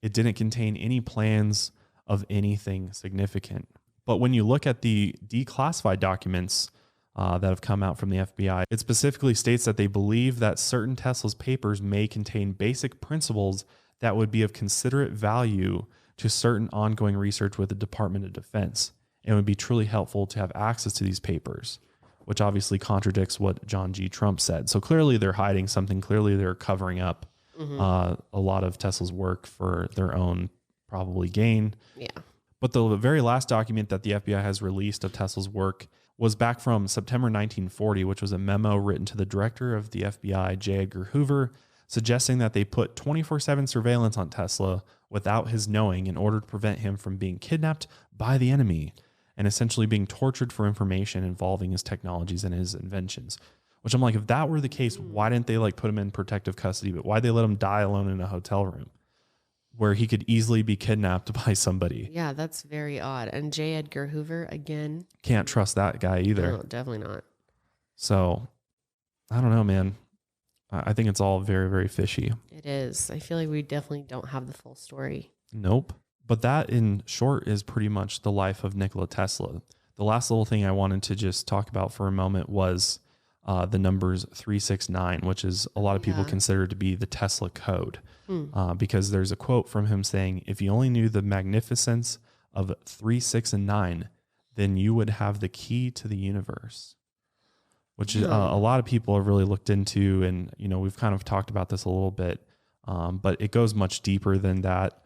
it didn't contain any plans of anything significant. But when you look at the declassified documents that have come out from the FBI, it specifically states that they believe that certain Tesla's papers may contain basic principles that would be of considerate value to certain ongoing research with the Department of Defense. And it would be truly helpful to have access to these papers, which obviously contradicts what John G. Trump said. So clearly they're hiding something. Clearly they're covering up a lot of Tesla's work for their own probably gain. Yeah. But the very last document that the FBI has released of Tesla's work was back from September 1940, which was a memo written to the director of the FBI, J. Edgar Hoover, suggesting that they put 24/7 surveillance on Tesla without his knowing in order to prevent him from being kidnapped by the enemy and essentially being tortured for information involving his technologies and his inventions. Which I'm like, if that were the case, why didn't they like put him in protective custody? But why'd they let him die alone in a hotel room where he could easily be kidnapped by somebody? Yeah, that's very odd. And J. Edgar Hoover, again. Can't trust that guy either. No, definitely not. So I don't know, man. I think it's all very, very fishy. It is. I feel like we definitely don't have the full story. Nope. But that, in short, is pretty much the life of Nikola Tesla. The last little thing I wanted to just talk about for a moment was the numbers 369, which is a lot of people consider to be the Tesla code. Because there's a quote from him saying, if you only knew the magnificence of 3, 6, and 9, then you would have the key to the universe. Which a lot of people have really looked into, and we've kind of talked about this a little bit, but it goes much deeper than that.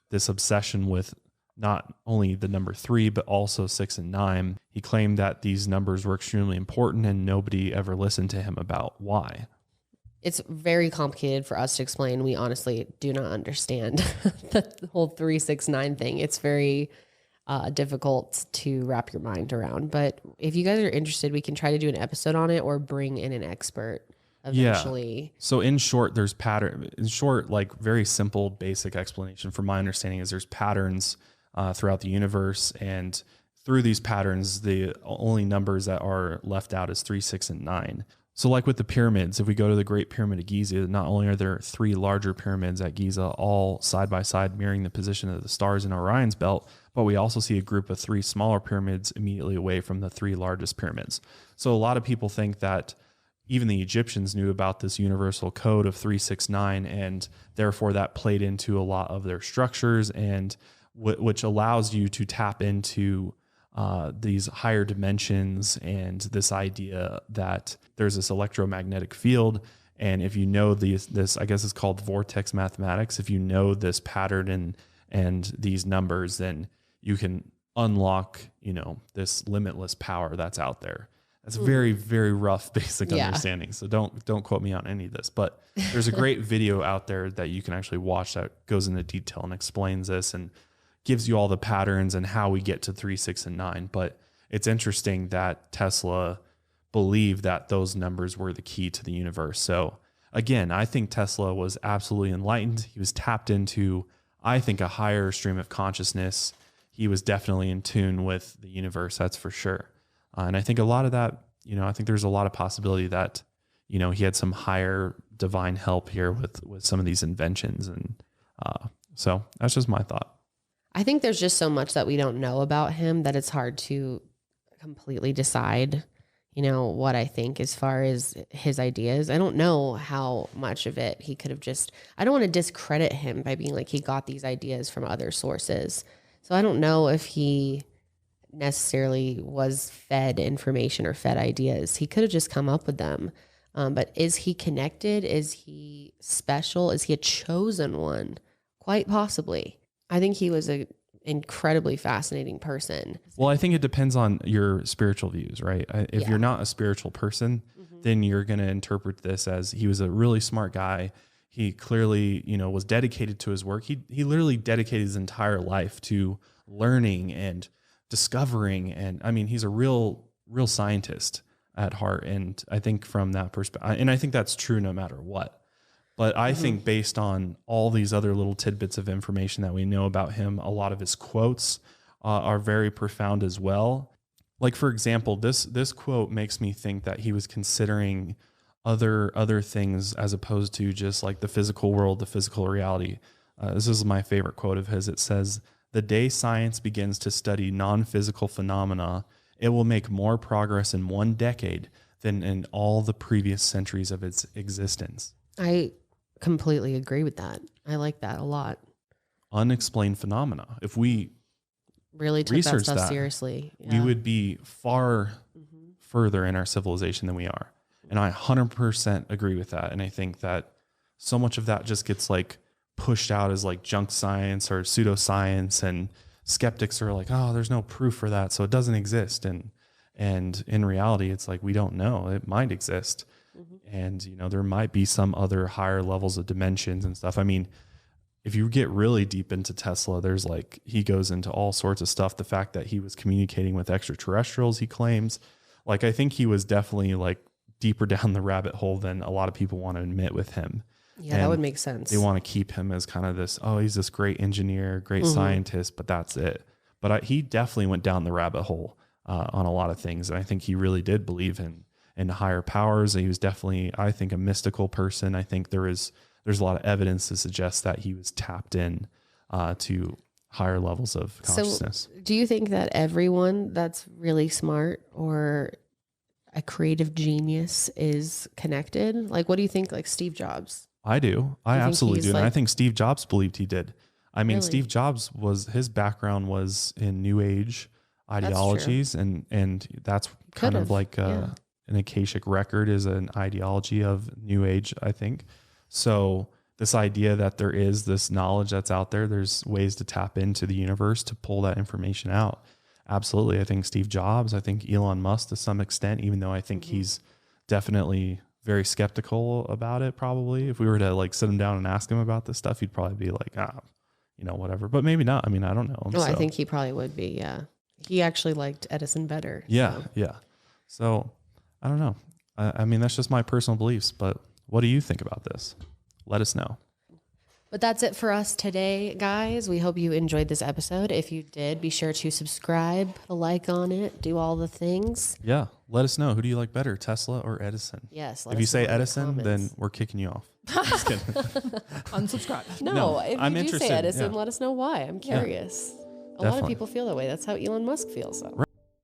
This obsession with not only the number 3, but also 6 and 9. He claimed that these numbers were extremely important, and nobody ever listened to him about why. It's very complicated for us to explain. We honestly do not understand the whole 369 thing. It's very difficult to wrap your mind around. But if you guys are interested, we can try to do an episode on it or bring in an expert eventually. Yeah. So in short, there's pattern. In short, like very simple, basic explanation from my understanding is there's patterns throughout the universe, and through these patterns, the only numbers that are left out is 3, 6, and 9. So like with the pyramids, if we go to the Great Pyramid of Giza, not only are there 3 larger pyramids at Giza, all side by side mirroring the position of the stars in Orion's belt, but we also see a group of 3 smaller pyramids immediately away from the 3 largest pyramids. So a lot of people think that even the Egyptians knew about this universal code of 369, and therefore that played into a lot of their structures, and which allows you to tap into these higher dimensions and this idea that there's this electromagnetic field. And if you know this, I guess it's called vortex mathematics. If you know this pattern and these numbers, then you can unlock, this limitless power that's out there. That's very, very rough, basic understanding. So don't quote me on any of this, but there's a great video out there that you can actually watch that goes into detail and explains this and gives you all the patterns and how we get to 3, 6, and 9. But it's interesting that Tesla believed that those numbers were the key to the universe. So again, I think Tesla was absolutely enlightened. He was tapped into, I think, a higher stream of consciousness. He was definitely in tune with the universe, that's for sure. And I think a lot of that, I think there's a lot of possibility that, he had some higher divine help here with some of these inventions. And so that's just my thought. I think there's just so much that we don't know about him that it's hard to completely decide, what I think as far as his ideas. I don't know how much of it he could have I don't want to discredit him by being like he got these ideas from other sources. So I don't know if he necessarily was fed information or fed ideas. He could have just come up with them. But is he connected? Is he special? Is he a chosen one? Quite possibly. I think he was an incredibly fascinating person. Well, I think it depends on your spiritual views, right? If you're not a spiritual person, then you're going to interpret this as he was a really smart guy. He clearly, was dedicated to his work. He literally dedicated his entire life to learning and discovering. And I mean, he's a real scientist at heart. And I think from that perspective, and I think that's true no matter what. But I think based on all these other little tidbits of information that we know about him, a lot of his quotes are very profound as well. Like, for example, this quote makes me think that he was considering other things as opposed to just like the physical world, the physical reality. This is my favorite quote of his. It says, "The day science begins to study non-physical phenomena, it will make more progress in 1 decade than in all the previous centuries of its existence." I completely agree with that. I like that a lot. Unexplained phenomena. If we really took that stuff seriously, we would be far further in our civilization than we are. And I 100% agree with that. And I think that so much of that just gets like pushed out as like junk science or pseudoscience, and skeptics are like, oh, there's no proof for that, so it doesn't exist. And in reality, it's like, we don't know. It might exist. And, you know, there might be some other higher levels of dimensions and stuff. I mean, if you get really deep into Tesla, there's like, he goes into all sorts of stuff. The fact that he was communicating with extraterrestrials, he claims, like, I think he was definitely like deeper down the rabbit hole than a lot of people want to admit with him. Yeah, that would make sense. They want to keep him as kind of this, oh, he's this great engineer, great scientist, but that's it. But he definitely went down the rabbit hole on a lot of things. And I think he really did believe in higher powers. He was definitely, I think, a mystical person. I think there's a lot of evidence to suggest that he was tapped in to higher levels of consciousness. So do you think that everyone that's really smart or a creative genius is connected? Like, what do you think, like Steve Jobs? I do. I absolutely do. And I like, think Steve Jobs believed he did. I mean, Really? Steve Jobs his background was in New Age ideologies, and that's kind of like an Akashic record is an ideology of New Age, I think. So this idea that there is this knowledge that's out there, there's ways to tap into the universe to pull that information out. Absolutely. I think Steve Jobs, I think Elon Musk to some extent, even though I think he's definitely very skeptical about it. Probably if we were to like sit him down and ask him about this stuff, he'd probably be like, you know, whatever, but maybe not. I mean, I don't know. No, I think he probably would be. Yeah. He actually liked Edison better. Yeah. So. Yeah. So I don't know. I mean, that's just my personal beliefs, but what do you think about this? Let us know. But that's it for us today, guys. We hope you enjoyed this episode. If you did, be sure to subscribe, put a like on it, do all the things. Yeah. Let us know. Who do you like better, Tesla or Edison? Yes. If you say Edison, then we're kicking you off. Just kidding. Unsubscribe. No, if I'm you do interested. say Edison, Yeah. let us know why. I'm curious. A lot of Definitely. people feel that way. That's how Elon Musk feels. So.